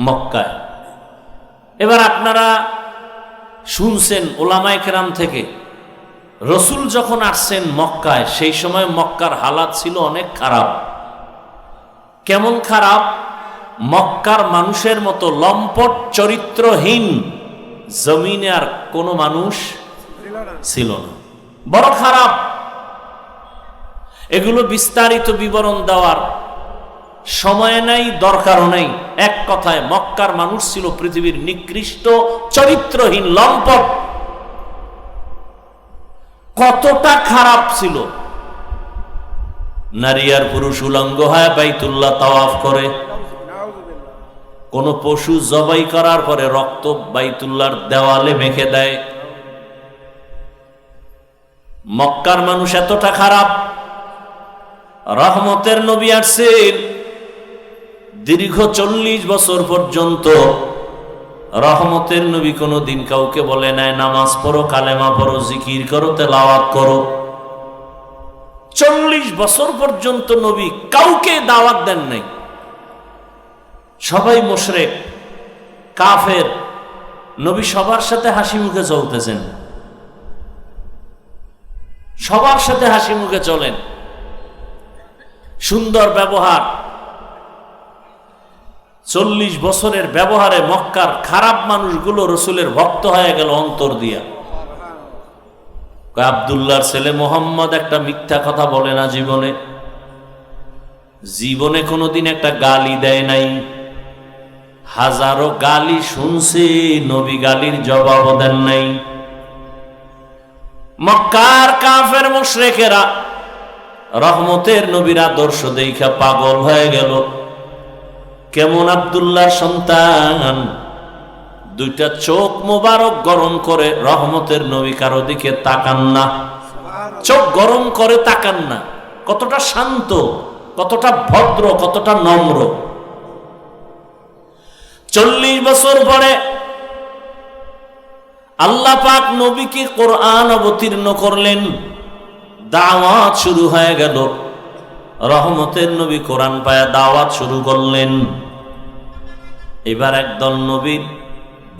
মক্কায়। এবার আপনারা শুনছেন ওলামায়ে কেরাম থেকে, রসুল যখন আসছেন মক্কায়, সেই সময় মক্কার হালাত ছিল অনেক খারাপ। কেমন খারাপ? মক্কার মানুষের মতো লম্পট চরিত্রহীন জমিনে আর কোনো মানুষ ছিল না। বড় খারাপ। এগুলো বিস্তারিত বিবরণ দেওয়ার সময় নাই, দরকারও নাই। এক কথায় মক্কার মানুষ ছিল পৃথিবীর নিকৃষ্ট চরিত্রহীন লম্পট। কতটা খারাপ ছিল! নারী আর পুরুষ উলঙ্গ হয় বাইতুল্লাহ তাওয়াফ করে। কোন পশু জবাই করার পরে রক্ত বাইতুল্লাহর দেওয়ালে মেখে দেয়। মক্কার মানুষ এতটা খারাপ। রহমতের নবী আসছেন, দীর্ঘ 40 বছর পর্যন্ত রহমতের নবী কোনদিন কাউকে বলে নাই নামাজ পড়ো, কালেমা পড়ো, জিকির করো, তেলাওয়াত করো। 40 বছর পর্যন্ত নবী কাউকে দাওয়াত দেন নাই। সবাই মুশরিক, কাফের। নবী সবার সাথে হাসি মুখে চলতেছেন, সবার সাথে হাসি মুখে চলেন, সুন্দর ব্যবহার। 40 বছরের ব্যবহারে মক্কার খারাপ মানুষগুলো রসুলের ভক্ত হয়ে গেল অন্তর দিয়া। আব্দুল্লাহর ছেলে মোহাম্মদ একটা মিথ্যা কথা বলে না জীবনে, জীবনে কোনোদিন একটা গালি দেয় নাই। হাজারো গালি শুনছে, নবী গালির জবাব দেন নাই। মক্কার কাফের মুশরিকেরা রহমতের নবীর আদর্শ দেখা পাগল হয়ে গেল। কেমন আব্দুল্লাহর সন্তান, দুইটা চোখ মোবারক গরম করে রহমতের নবী কারো দিকে তাকান না, চোখ গরম করে তাকান না। কতটা শান্ত, কতটা ভদ্র, কতটা নম্র। 40 বছর পরে আল্লাহ পাক নবীকে কোরআন অবতীর্ণ করলেন, দাওয়াত শুরু হয়ে গেল। রহমতের নবী কোরআন পায়া দাওয়াত শুরু করলেন। এবার একদল নবীর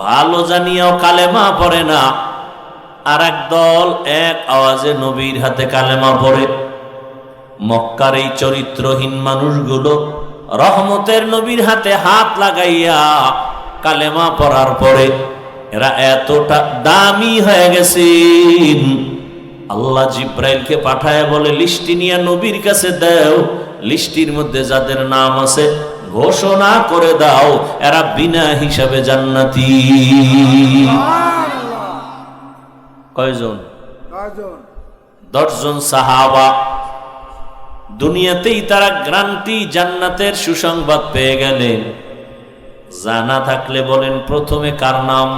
ভালো জানিয়াও কালেমা পড়ে না, আর একদল এক আওয়াজে নবীর হাতে কালেমা পড়ে। মক্কার এই চরিত্রহীন মানুষগুলো রহমতের নবীর হাতে হাত লাগাইয়া কালেমা পড়ার পরে এরা এতটা দামি হয়ে গেছে, আল্লাহ জিব্রাইলকে পাঠায় বলে লিস্টি নিয়ে নবীর কাছে দাও, লিস্টির মধ্যে যাদের নাম আছে ঘোষণা করে দাও এরা বিনা হিসাবে জান্নাতি। কয়জন? 10 জন সাহাবা। দুনিয়াতেই তারা গ্রান্টি জান্নাতের সুসংবাদ পেয়ে গেলেন। জানা থাকলে বলেন প্রথমে কার নাম,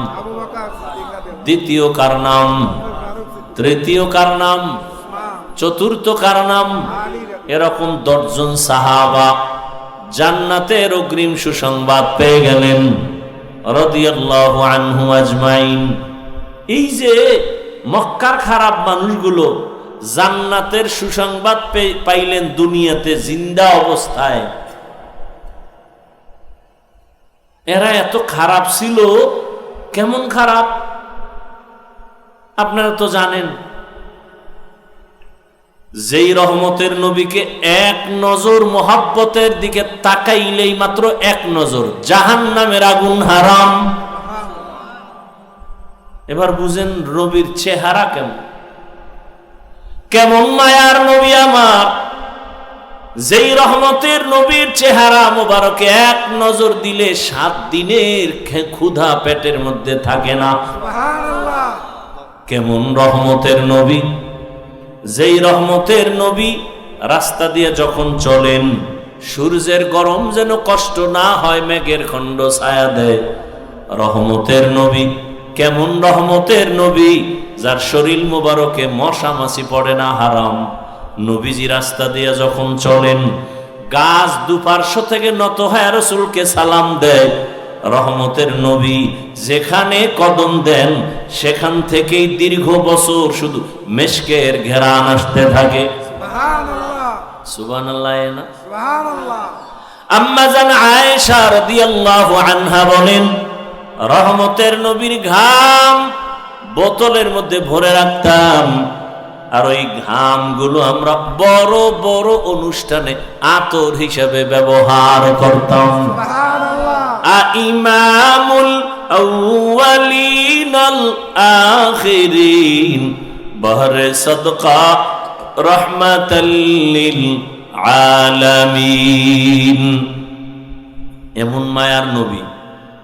দ্বিতীয় কার নাম, তৃতীয় কার নাম, চতুর্থ কার নাম? এরকম 10 জন সাহাবা জান্নাতের অগ্রিম সুসংবাদ পেয়ে গেলেন রাদিয়াল্লাহু আনহুম আজমাইন। এই যে মক্কার খারাপ মানুষগুলো জান্নাতের সুসংবাদ পাইলেন দুনিয়াতে জিন্দা অবস্থায়। এরা এত খারাপ ছিল। কেমন খারাপ আপনারা তো জানেন। যেই রহমতের নবীকে এক নজর মোহাব্বতের দিকে তাকাইলেই মাত্র এক নজর জাহান্নামের আগুন হারাম। এবার বুঝেন নবীর চেহারা কেমন, কেমন মায়ার নবী আমার। যেই রহমতের নবীর চেহারা মোবারকে এক নজর দিলে 7 দিনের ক্ষুধা পেটের মধ্যে থাকে না। কেমন রহমতের নবী! যেই রহমতের নবী রাস্তা দিয়ে যখন চলেন সূর্যের গরম যেন কষ্ট না হয়, মেঘের খণ্ড ছায়া দেয়। রহমতের নবী কেমন রহমতের নবী, যার শরীর মোবারকে মশা মাছি পড়ে না, হারাম। নবীজি রাস্তা দিয়ে যখন চলেন গাছ দুপার্শ্ব থেকে নত হয়ে রাসূলকে সালাম দেয়। রহমতের নবী যেখানে কদম দেন সেখান থেকেই দীর্ঘ বছর শুধু মেশকের ঘেরান আসতে থাকে। সুবহানাল্লাহ না সুবহানাল্লাহ। আম্মা জান আয়েশা রাদিয়াল্লাহু আনহা বলেন, রহমতের নবীর ঘাম বোতলের মধ্যে ভরে রাখতাম আর ওই ঘামগুলো আমরা বড় বড় অনুষ্ঠানে আতর হিসেবে ব্যবহার করতাম। সুবহানাল্লাহ। ইমামুল আউয়ালিন আল আখিরিন বহরে সদকা রহমাতাল লিল আলামিন। এমন মায়ার নবী,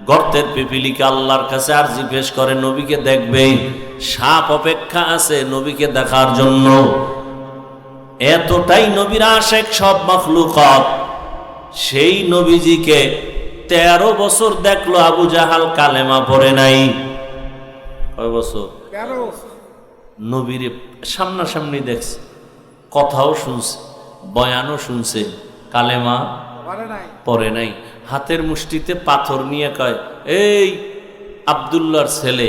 গর্তের পিপিলিকা আল্লাহর কাছে আরজি পেশ করে নবীকে দেখবে, সাপ অপেক্ষা আছে নবীকে দেখার জন্য। এতটাই নবীর আশেক সব মাখলুকাত। সেই নবীজিকে 13 বছর দেখলো আবু জাহাল, কালেমা পড়ে নাই। কয় বছর? 13। নবীর সামনাসামনি দেখছে, কথাও শুনছে, বয়ানও শুনছে, কালেমা পারে নাই। পড়ে নাই। হাতের মুষ্টিতে পাথর নিয়ে কয়, এই আব্দুল্লাহর ছেলে,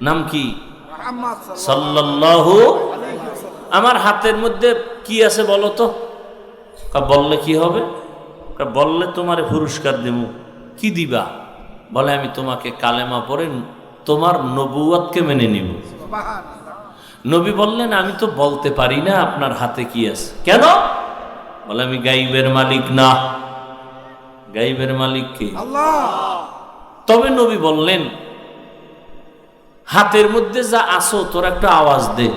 নাম কি? মুহাম্মদ সাল্লাল্লাহু, আলাইহি ওয়াসাল্লাম। আমার হাতের মধ্যে কি আছে বলো তো। বললে কি হবে? বললে তোমারে পুরস্কার দেব। কি দিবা? বলে আমি তোমাকে কালেমা পড়ে তোমার নবুয়তকে মেনে নিব। সুবহানাল্লাহ। নবী বললেন, আমি তো বলতে পারি না আপনার হাতে কি আছে। কেন? বলে আমি গাইবের মালিক না। গাইবের মালিক কে? আল্লাহ। তবে নবী বললেন, হাতের মধ্যে যা আসো তোর একটা আওয়াজ দে।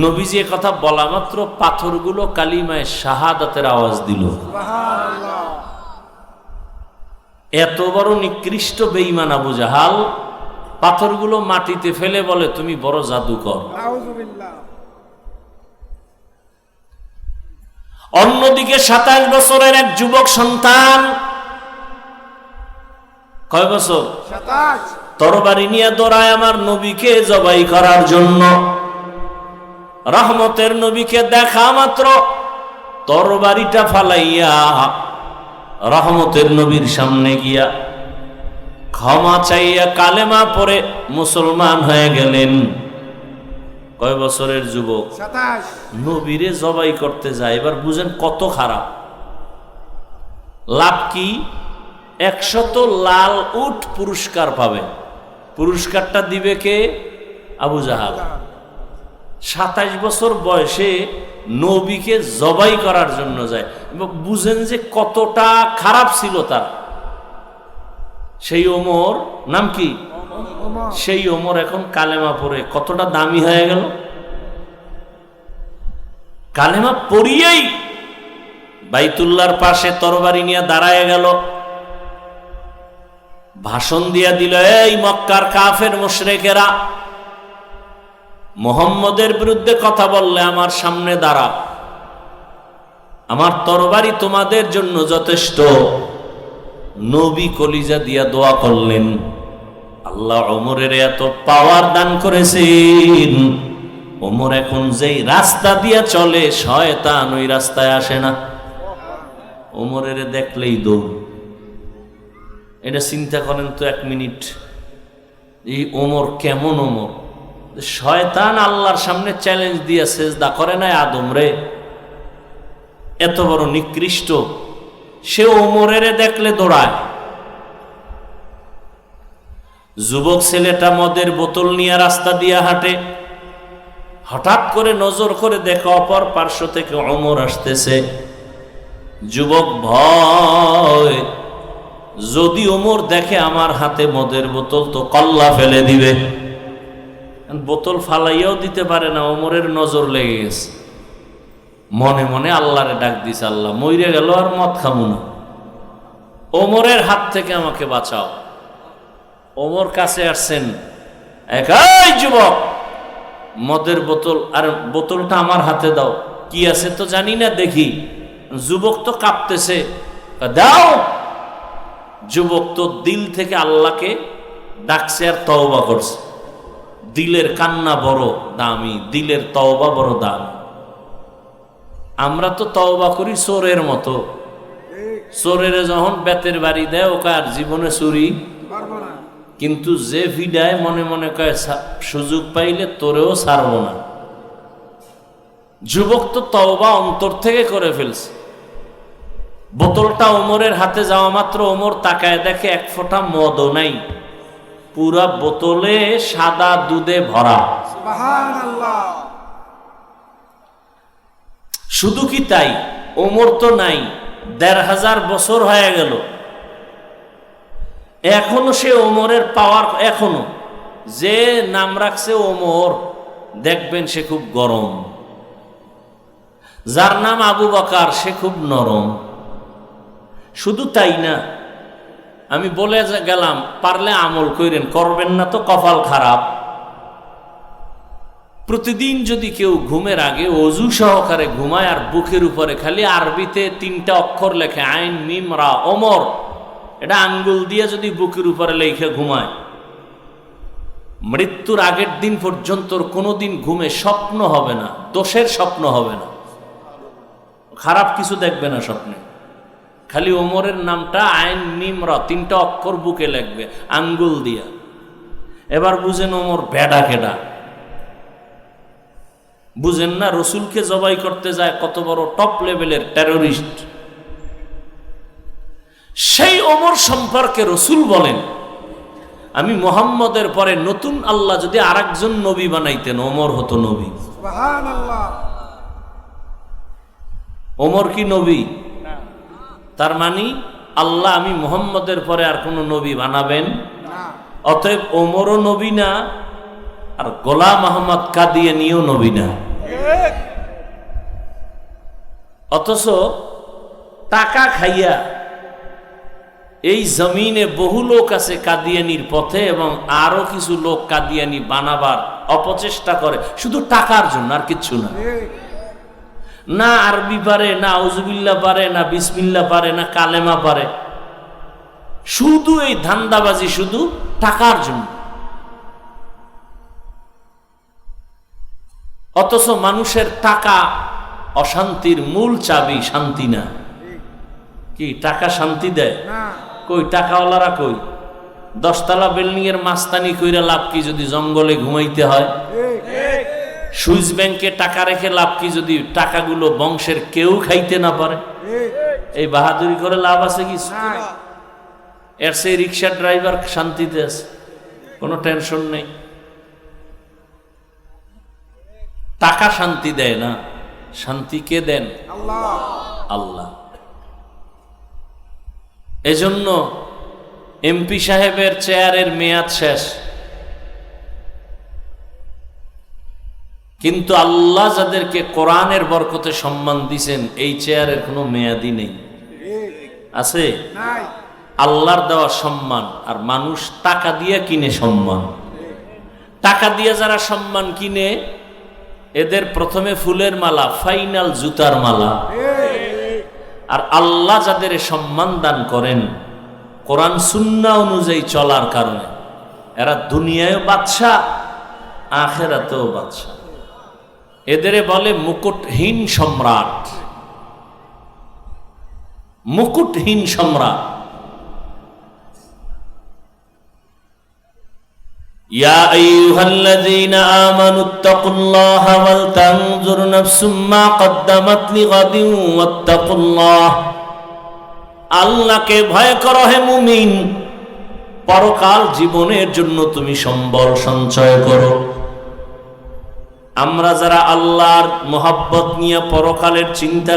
নবীজি কথা বলা মাত্র পাথরগুলো কালিমায়ে শাহাদাতের আওয়াজ দিল। সুবহানাল্লাহ। এত বড় নিকৃষ্ট বেঈমান আবু জাহাল পাথরগুলো মাটিতে ফেলে বলে, তুমি বড় জাদুকর। নাউযুবিল্লাহ। অন্যদিকে 27 বছরের এক যুবক সন্তান, কয় বছর? 27। তরবারি নিয়ে দৌড়ায় আমার নবীকে জবাই করার জন্য। রহমতের নবীকে দেখা মাত্র তরবারিটা ফালাইয়া রহমতের নবীর সামনে গিয়া ক্ষমা চাইয়া কালেমা পড়ে মুসলমান হয়ে গেলেন। কয় বছরের যুবক? 27। নবীরে জবাই করতে যায়। এবার বুঝেন কত খারাপ। লাভ কি? 100 লাল উট পুরস্কার পাবে। পুরস্কারটা দিবে কে? আবু জাহাল। 27 বছর বয়সে নবীকে জবাই করার জন্য যায়। বুঝেন যে কতটা খারাপ ছিল তার। সেই ওমর, নাম কি? ওমর। সেই ওমর এখন কালেমা পড়ে কতটা দামি হয়ে গেল। কালেমা পড়িয়েই বাইতুল্লাহর পাশে তরবারি নিয়ে দাঁড়ায় গেল, ভাষণ দিয়া দিল, এই মক্কার কাফের মুশরিকেরা, মুহাম্মদের বিরুদ্ধে কথা বললে আমার সামনে দাঁড়া, আমার তরবারি তোমাদের জন্য যথেষ্ট। নবী কলিজা দিয়া দোয়া করলেন, আল্লাহ ওমরের এত পাওয়ার দান করেছেন, ওমর এখন যেই রাস্তা দিয়া চলে শয়তান ওই রাস্তায় আসে না। ওমরের দেখলেই দৌড়। এটা চিন্তা করেন তো 1 মিনিট, এই ওমর কেমন ওমর? শয়তান আল্লাহর সামনে চ্যালেঞ্জ দিয়ে সেজদা করে নাই আদম রে। এত বড় নিকৃষ্ট সে ওমরের দেখলে দৌড়ায়। যুবক ছেলেটা মদের বোতল নিয়ে রাস্তা দিয়ে হাঁটে, হঠাৎ করে নজর করে দেখে অপর পার্শ্ব থেকে ওমর আসতেছে। যুবক ভয়, যদি ওমর দেখে আমার হাতে মদের বোতল তো কল্লা ফেলে দিবে। বোতল ফালাইয়াও দিতে পারে না, ওমরের নজর লেগে গেছে। মনে মনে আল্লাহরে ডাক দিছে, আল্লাহ মইরে গেল আর মদ খামু না, ওমরের হাত থেকে আমাকে বাঁচাও। ওমর কাছে আসছেন, একাই যুবক মদের বোতল, আর বোতলটা আমার হাতে দাও। কি আছে তো জানি না, দেখি। যুবক তো কাঁপতেছে, দাও। যুবক তো দিল থেকে আল্লাহকে ডাকছে আর তওবা করছে। দিলের কান্না বড় দামি, দিলের তওবা বড় দামি। আমরা তো তওবা করি চোরের মতো। চোরের যখন বেতের বাড়ি দেয় ওকে আর জীবনে চুরি পারবো না। কিন্তু যে ভিডায় মনে মনে কয় সুযোগ পাইলে তোরেও ছাড়বো না। যুবক তো তওবা অন্তর থেকে করে ফেলছে। বোতলটা ওমরের হাতে যাওয়া মাত্র ওমর তাকায় দেখে 1 ফোঁটা মদও নাই। পুরা বোতলে সাদা দুধে ভরা। সুবহানাল্লাহ। শুধু কি তাই, ওমর তো নাই, ১৫০০ বছর হয়ে গেল, এখনো সে ওমরের পাওয়ার, এখনো যে নাম রাখছে ওমর, দেখবেন সে খুব গরম। যার নাম আবু বকর সে খুব নরম। শুধু তাই না, আমি বলে গেলাম, পারলে আমল করেন, করবেন না তো কপাল খারাপ। প্রতিদিন যদি কেউ ঘুমের আগে অজু সহকারে ঘুমায় আর বুকের উপরে খালি আরবিতে ৩টা অক্ষর লেখে, আইন মিম রা ওমর, এটা আঙ্গুল দিয়ে যদি বুকের উপরে লেখে ঘুমায়, মৃত্যুর আগের দিন পর্যন্ত কোনোদিন ঘুমে স্বপ্ন হবে না, দোষের স্বপ্ন হবে না, খারাপ কিছু দেখবে না স্বপ্নে। খালি ওমরের নামটা আইন মিম রা ৩টা অক্ষর বুকে লিখবে আঙ্গুল দিয়া। এবার বুঝেন ওমর বেডা কেডা, বুঝেন না রসুলকে জবাই করতে যায় কত বড় টপ লেভেলের টেরোরিস্ট। সেই ওমর সম্পর্কে রসুল বলেন, আমি মুহাম্মদের পরে নতুন আল্লাহ যদি আরেকজন নবী বানাইতেন, ওমর হতো নবী। সুবহানাল্লাহ। ওমর কি নবী? তার মানে আল্লাহ আমি মুহাম্মদের পরে আর কোন নবী বানাবেন না। অতএব ওমরও নবী না, আর গোলাম আহমদ কাদিয়ানীও নবী না। অথচ টাকা খাইয়া এই জমিনে বহু লোক আছে কাদিয়ানির পথে, এবং আরো কিছু লোক কাদিয়ানি বানাবার অপচেষ্টা করে শুধু টাকার জন্য, আর কিচ্ছু না। না আরবি পারে, না আউযুবিল্লাহ পারে, না বিসমিল্লাহ পারে, না কালেমা পারে, শুধু এই ধান্দাবাজি, শুধু টাকার জন্য। অথচ মানুষের টাকা অশান্তির মূল চাবি, শান্তি না। কি টাকা শান্তি দেয়? না। কই টাকাওয়ালারা কই? 10 তলা বিল্ডিং এর মাস্তানি কইরা লাভ কি যদি জঙ্গলে ঘুমাইতে হয়? সুইস ব্যাংকে টাকা রেখে লাভ কি যদি টাকাগুলো বংশের কেউ খাইতে না পারে? এই বাহাদুরি করে লাভ আছে কি? এর সেই রিক্সা ড্রাইভার শান্তিতে আছে, কোনো টেনশন নেই। টাকা শান্তি দেয় না, শান্তি কে দেন? আল্লাহ। আল্লাহ। এজন্য এমপি সাহেবের চেয়ারের মেয়াদ শেষ, কিন্তু আল্লাহ যাদেরকে কোরআনের বরকতে সম্মান দিছেন, এই চেয়ারের কোনো মেয়াদই নেই। আছে? নাই। আল্লাহর দেওয়া সম্মান, আর মানুষ টাকা দিয়ে কিনে সম্মান। টাকা দিয়ে যারা সম্মান কিনে, এদের প্রথমে ফুলের মালা, ফাইনাল জুতার মালা। আর আল্লাহ যাদের সম্মান দান করেন কোরআন সুন্নাহ অনুযায়ী চলার কারণে, এরা দুনিয়ায়ও বাদশা, আখিরাতেও বাদশা। এদেরে বলে মুকুটহীন সম্রাট। মুকুটহীন সম্রাট। ইয়া আইয়ুহাল্লাযীনা আমানুত্তাকুল্লাহা ওয়াল তানজুর নাফসুম মা কদ্দামাত লিগাদিন ওয়াত্তাকুল্লাহ। আল্লাহকে ভয় করো হে মুমিন, পরকাল জীবনের জন্য তুমি সম্বল সঞ্চয় করো। আমরা যারা আল্লাহর মোহাব্বত নিয়ে পরকালের চিন্তা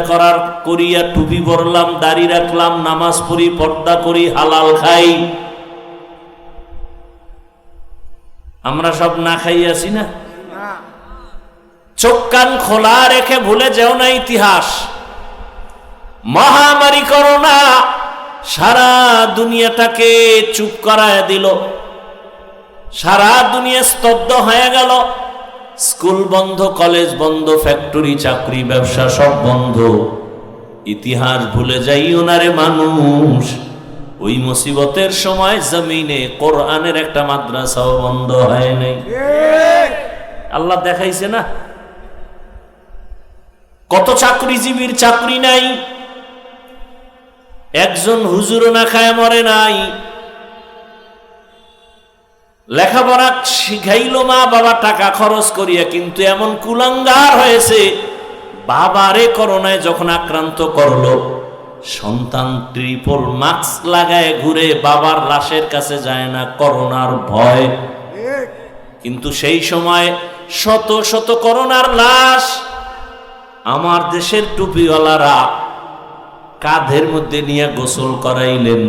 করিয়া টুপি পরলাম, দাড়ি রাখলাম, নামাজ পড়ি, পর্দা করি, হালাল খাই, আমরা সব না খাই আছি না? চোখ কান খোলা রেখে ভুলে যেও না ইতিহাস। মহামারী করোনা সারা দুনিয়াটাকে চুপ করায় দিল, সারা দুনিয়া স্তব্ধ হয়ে গেল। স্কুল বন্ধ, কলেজ বন্ধ, ফ্যাক্টরি, চাকরি, ব্যবসা সব বন্ধ। ইতিহাস ভুলে যাইও না রে মানুষ, ওই মুসিবতের সময় জমিনে কোরআনের একটা মাদ্রাসাও বন্ধ হয় নাই। আল্লাহ দেখাইছে না? কত চাকরিজীবীর চাকরি নাই, একজন হুজুর না খায় মরে নাই। লেখাপড়া শিখাইলো মা বাবা টাকা খরচ করিয়া, কিন্তু এমন কুলাঙ্গার হয়েছে, বাবারে করোনায় যখন আক্রান্ত করলো, সন্তান ট্রিপল মাস্ক লাগায় ঘুরে, বাবার লাশের কাছে যায় না করোনার ভয়। ঠিক। কিন্তু সেই সময় শত শত করোনার লাশ আমার দেশের টুপিওয়ালারা কাঁধের মধ্যে নিয়ে গোসল করাইলেন,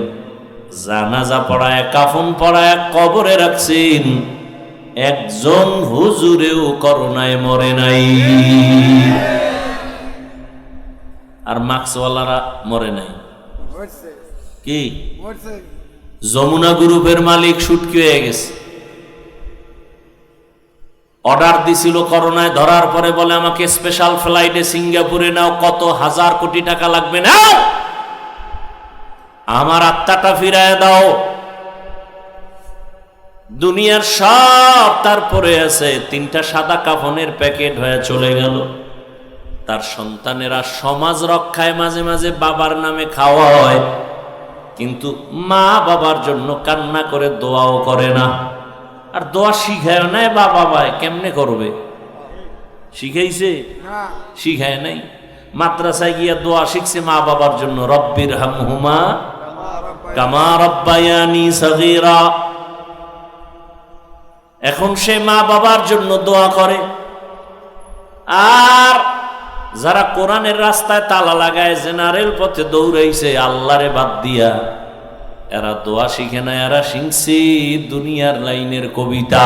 জানাজা পড়ায় কাফন পড়ায় কবরে রাখছেন। একজন হুজুরেও করোনায় মরে নাই, আর মাস্কওয়ালারা মরে নাই। মরছে, কি মরছে। যমুনা গ্রুপের মালিক সুটকি হয়ে গেছে। অর্ডার দিছিল করোনায় ধরার পরে, বলে আমাকে স্পেশাল ফ্লাইটে সিঙ্গাপুরে নাও, কত হাজার কোটি টাকা লাগবে না, আমার আত্মাটা ফিরায় দাও। দুনিয়ার সব তারপরে আছে, 3টা সাদা কাফনের প্যাকেট হয়ে চলে গেল। তার সন্তানেরা সমাজ রক্ষায় মাঝে মাঝে বাবার নামে খাওয়া হয়, কিন্তু মা বাবার জন্য কান্না করে দোয়াও করে না। আর দোয়া শিখায় নাই, বাবা ভাই কেমনে করবে? শিখাইছে? না, শিখায় নাই। মাদ্রাসায় গিয়া দোয়া শিখছে মা বাবার জন্য, রব্বির হামহুমা কামা রব্বায়ানি সগীরা। এখন সে মা বাবার জন্য দোয়া করে। আর যারা কোরআনের রাস্তায় তালা লাগায় জেনারেল পথে দৌড়াইছে আল্লাহরে বাদ দিয়া, এরা দোয়া শিখে না, এরা শিখছে দুনিয়ার লাইনের কবিতা।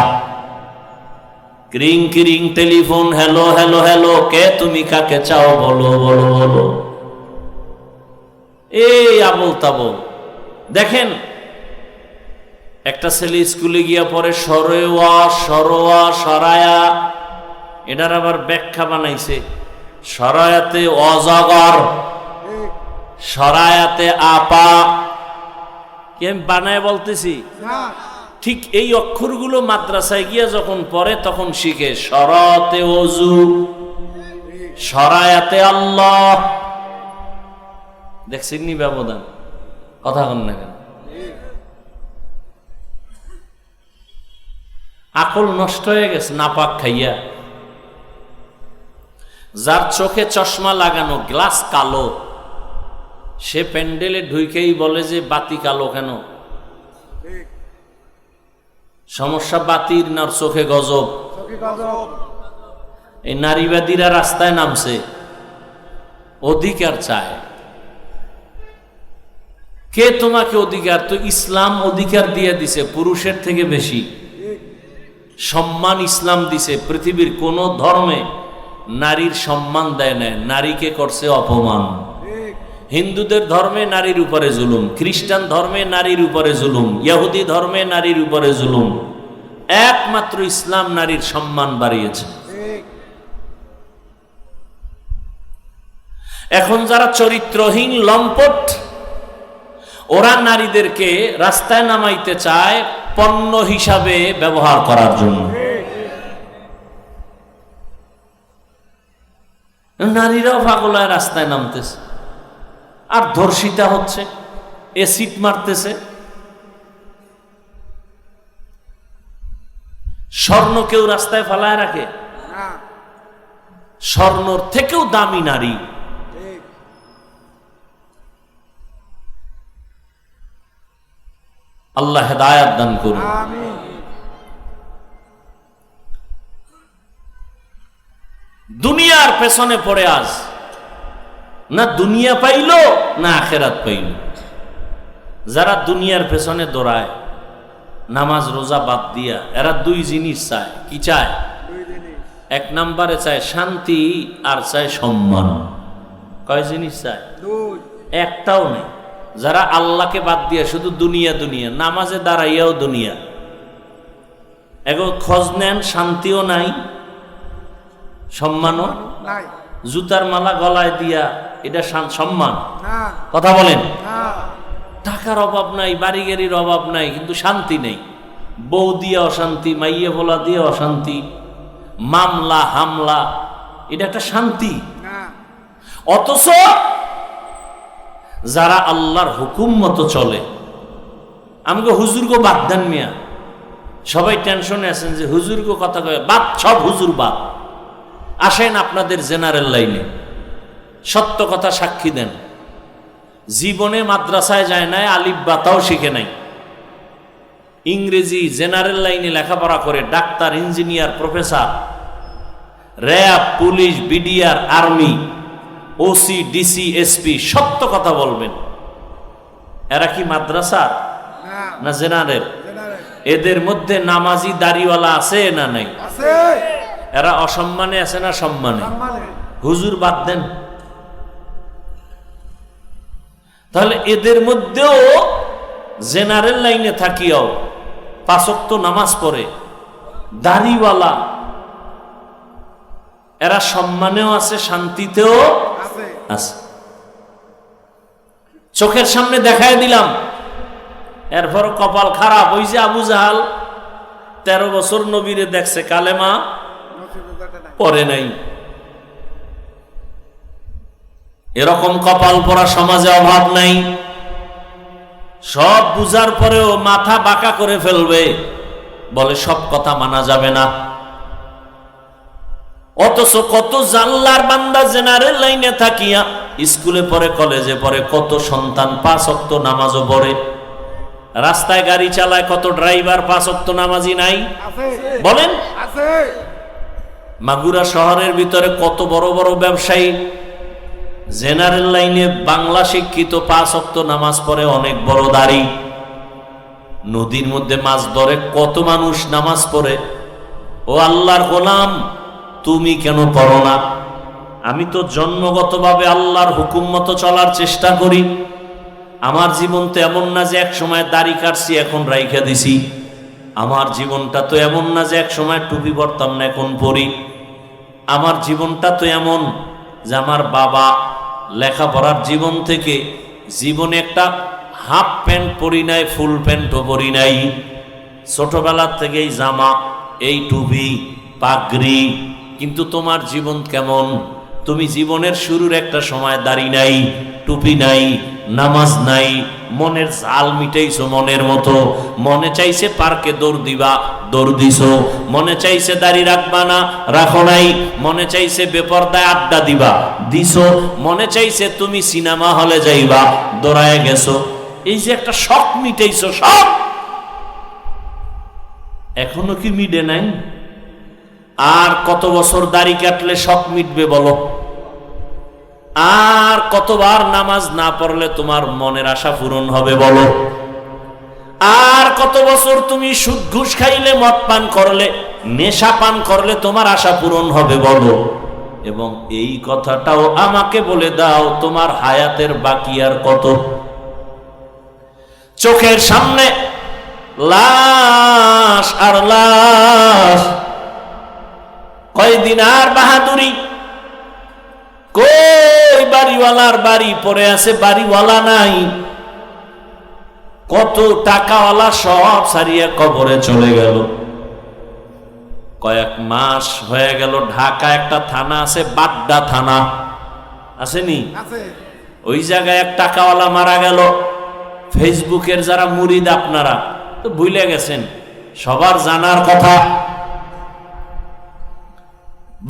ক্রিং ক্রিং টেলিফোন, হ্যালো হ্যালো হ্যালো, কে তুমি কাকে চাও বলো বলো বলো, এই আবল তাবল। দেখেন একটা ছেলে স্কুলে গিয়া পরে সরোয়া সরোয়া সরায়া, এটার আবার ব্যাখ্যা বানাইছে। সরায়াতে অজগর, ঠিক। সরায়াতে আপা। কি আমি বানায় বলতেছি? না, ঠিক এই অক্ষরগুলো মাদ্রাসায় গিয়া যখন পড়ে তখন শিখে। সরাতে অজু, সরায়াতে আল্লাহ। দেখছেন নি ব্যবধান? কথা কন না কেন? আকল নষ্ট হয়ে গেছে নাপাক খাইয়া। যার চোখে চশমা লাগানো, গ্লাস কালো, সে প্যান্ডেলে ঢুকেই বলে যে বাতি কালো কেন? ঠিক। সমস্যা বাতির না ওর চোখে গজব? চোখে গজব। এই নারীবাদীরা রাস্তায় নামছে, অধিকার চায়। কে তোমাকে অধিকার? তো ইসলাম অধিকার দিয়ে দিছে পুরুষের থেকে বেশি। ঠিক। সম্মান ইসলাম দিছে। পৃথিবীর কোন ধর্মে নারীর সম্মান দেয় না, নারীকে করছে অপমান। ঠিক। হিন্দুদের ধর্মে নারীর উপরে জুলুম, খ্রিস্টান ধর্মে নারীর উপরে জুলুম, ইহুদি ধর্মে নারীর উপরে জুলুম। একমাত্র ইসলাম নারীর সম্মান বাড়িয়েছে। ঠিক। এখন যারা চরিত্রহীন লম্পট, ওরা নারীদেরকে রাস্তায় নামাইতে চায় পণ্য হিসাবে ব্যবহার করার জন্য। নারীরাও পাগল হয়ে রাস্তায় নামতেছে, আর ধর্ষিতা হচ্ছে, এসিড মারতেছে। স্বর্ণ কেউ রাস্তায় ফালায় রাখে? না, স্বর্ণর থেকেও দামি নারী। ঠিক। আল্লাহ হেদায়াত দান করুন। আমিন। দুনিয়ার পেছনে পড়ে আজ না দুনিয়া পাইল না আখেরাত পাইল। যারা দুনিয়ার পেছনে দৌড়ায়, নামাজ রোজা বাদ দিয়া, এরা দুই জিনিস চায়। কি চায়? দুই জিনিস। এক নম্বরে চায় শান্তি, আর চায় সম্মান। কয় জিনিস চায়? দুই। একটাও নেই। যারা আল্লাহকে বাদ দিয়া শুধু দুনিয়া দুনিয়া, নামাজে দাঁড়াইয়াও দুনিয়া, এগো খোঁজ নেন, শান্তিও নাই, সম্মানও। নাই। জুতার মালা গলায় দিয়া, এটা সম্মান? না, কথা বলেন। না। টাকার অভাব নাই, বাড়ি গাড়ির অভাব নাই, কিন্তু শান্তি নেই। বউ দিয়ে অশান্তি, মাইয়ে বলা দিয়ে অশান্তি, মামলা হামলা, এটা একটা শান্তি? না। অথচ যারা আল্লাহর হুকুম মতো চলে, আমাকে হুজুরগো বাদ দেন মিয়া, সবাই টেনশনে আছেন যে হুজুরগো কথা কয়ে বাদ, সব হুজুর বাদ। আসেন আপনাদের জেনারেল লাইনে, সত্য কথা সাক্ষী দেন। জীবনে মাদ্রাসায় যায় নাই, আলিফ বাতাও শিখে নাই, ইংরেজি জেনারেল লাইনে লেখাপড়া করে doctor, engineer, professor, RAB, police, BDR, army, OC, DC, SP, সত্য কথা বলবেন। এরা কি মাদ্রাসা না না জেনারেল? জেনারেল এদের মধ্যে নামাজি দাড়িওয়ালা আছে না নাই? আছে এরা অসম্মানে আছে না সম্মানে? সম্মানে হুজুর বাদ দেন। তাহলে এদের মধ্যেও জেনারেল লাইনে থাকিয়াও 5 ওয়াক্ত নামাজ পড়ে, দাড়িওয়ালা, এরা সম্মানেও আছে, শান্তিতেও আছে আছে। চোখের সামনে দেখায় দিলাম, এরপর কপাল খারাপ। ওই যে আবু জাহাল 13 বছর নবীরে দেখছে, কালেমা নসিবতে নাই পড়ে নাই। এরকম কপাল পড়া সমাজে অভাব নাই। সব বুঝার পরেও মাথা বাঁকা করে ফেলবে, বলে সব কথা মানা যাবে না। অথচ কত জানলার বান্দা জেনারেল লাইনে থাকিয়া স্কুলে পড়ে, কলেজে পড়ে, কত সন্তান 5 ওয়াক্ত নামাজও পড়ে। রাস্তায় গাড়ি চালায় কত ড্রাইভার 5 ওয়াক্ত নামাজি নাই আছে বলেন? আছে মাগুরা শহরের ভিতরে কত বড় বড় ব্যবসায়ী জেনারেল লাইনে বাংলা শিক্ষিত, 5 ওয়াক্ত নামাজ পড়ে, অনেক বড় দাড়ি। নদীর মধ্যে মাছ ধরে কত মানুষ নামাজ পড়ে। ও আল্লাহর গোলাম, তুমি কেন পড়ো না? আমি তো জন্মগতভাবে আল্লাহর হুকুম মতো চলার চেষ্টা করি। আমার জীবন তো এমন না যে এক সময় দাড়ি কাটছি এখন রাইখা দিছি। আমার জীবনটা তো এমন না যে এক সময় টুপি পরতাম না এখন পরি। আমার জীবনটা তো এমন যে আমার বাবা লেখাপড়ার জীবন থেকে জীবনে একটা হাফ প্যান্ট পরি নাই, ফুল প্যান্টও পরি নাই। ছোটবেলার থেকেই জামা, এই টুপি, পাগড়ি। কিন্তু তোমার জীবন কেমন? তুমি জীবনের শুরুর একটা সময় দাড়ি নাই, টুপি নাই, নামাজ নাই, মনের জাল মিটাইছো মনের মতো। মনে চাইছে পার্কে দৌড় দিবা, দৌড় দিছো। মনে চাইছে দাড়ি রাখবা না, রাখো নাই। মনে চাইছে বেপরদায় আড্ডা দিবা, দিছো। মনে চাইছে তুমি সিনেমা হলে যাইবা, দৌড়ায় গেছো। এই যে একটা শখ মিটাইছো, শখ এখনো কি মিটে নাই? আর কত বছর দাড়ি কাটলে শখ মিটবে বলো? আর কতবার নামাজ না পড়লে তোমার মনের আশা পূরণ হবে বলো? আর কত বছর তুমি সুদ ঘুষ খাইলে, মদ পান করলে, নেশা পান করলে তোমার আশা পূরণ হবে বলো? এবং এই কথাটাও আমাকে বলে দাও, তোমার হায়াতের বাকি আর কত? চোখের সামনে লাশ আর লাশ। কয়দিন আর বাহাদুরি? কই বাড়িওয়ালার বাড়ি পড়ে আছে, বাড়িওয়ালা নাই। কত টাকাওয়ালা সব সারিয়ে কবরে চলে গেল। কয়েক মাস হয়ে গেল, ঢাকা একটা থানা আছে, বাড্ডা থানা, আসেনি? আছে ওই জায়গায় এক টাকাওয়ালা মারা গেল। ফেসবুকের যারা মুরিদ আপনারা তো ভুলে গেছেন, সবার জানার কথা।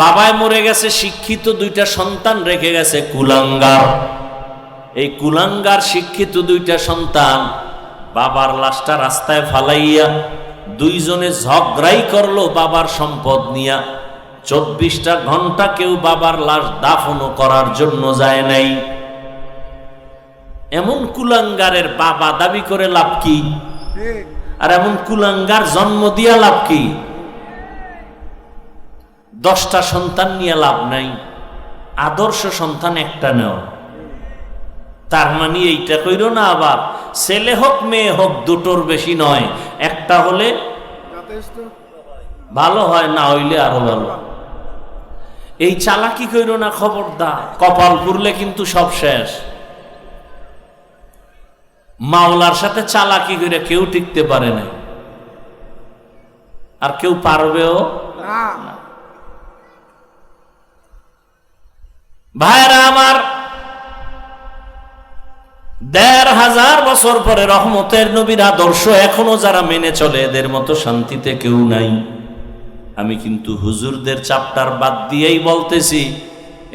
বাবায় মরে গেছে, শিক্ষিত 2টা সন্তান রেখে গেছে, কুলাঙ্গার। এই কুলাঙ্গার শিক্ষিত 2টা সন্তান বাবার লাশটা রাস্তায় ফালাইয়া 2 জনে ঝগড়াই করলো বাবার সম্পদ নিয়া। 24টা ঘন্টা কেউ বাবার লাশ দাফনও করার জন্য যায় নাই। এমন কুলাঙ্গারের বাবা দাবি করে লাভ কি? ঠিক আর এমন কুলাঙ্গার জন্ম দিয়া লাভ কি? 10টা সন্তান নিয়ে লাভ নাই, আদর্শ সন্তান একটা নেও। তার মানে এইটা কইরো না আবার ছেলে হোক মেয়ে হোক দুটোর বেশি নয়, একটা হলে যথেষ্ট ভালো হয়, না হইলে আরো ভালো। এই চালাকি কইরো না, খবরদার। কপাল পুরলে কিন্তু সব শেষ। মাওলার সাথে চালাকি করে কেউ টিকতে পারে না, আর কেউ পারবেও না ভাইরা আমার। 1500 বছর পরে রহমতের নবীর আদর্শ এখনো যারা মেনে চলে, এদের মতো শান্তিতে কেউ নাই। আমি কিন্তু হুজুরদের চাপটার বাদ দিয়েই বলতেছি,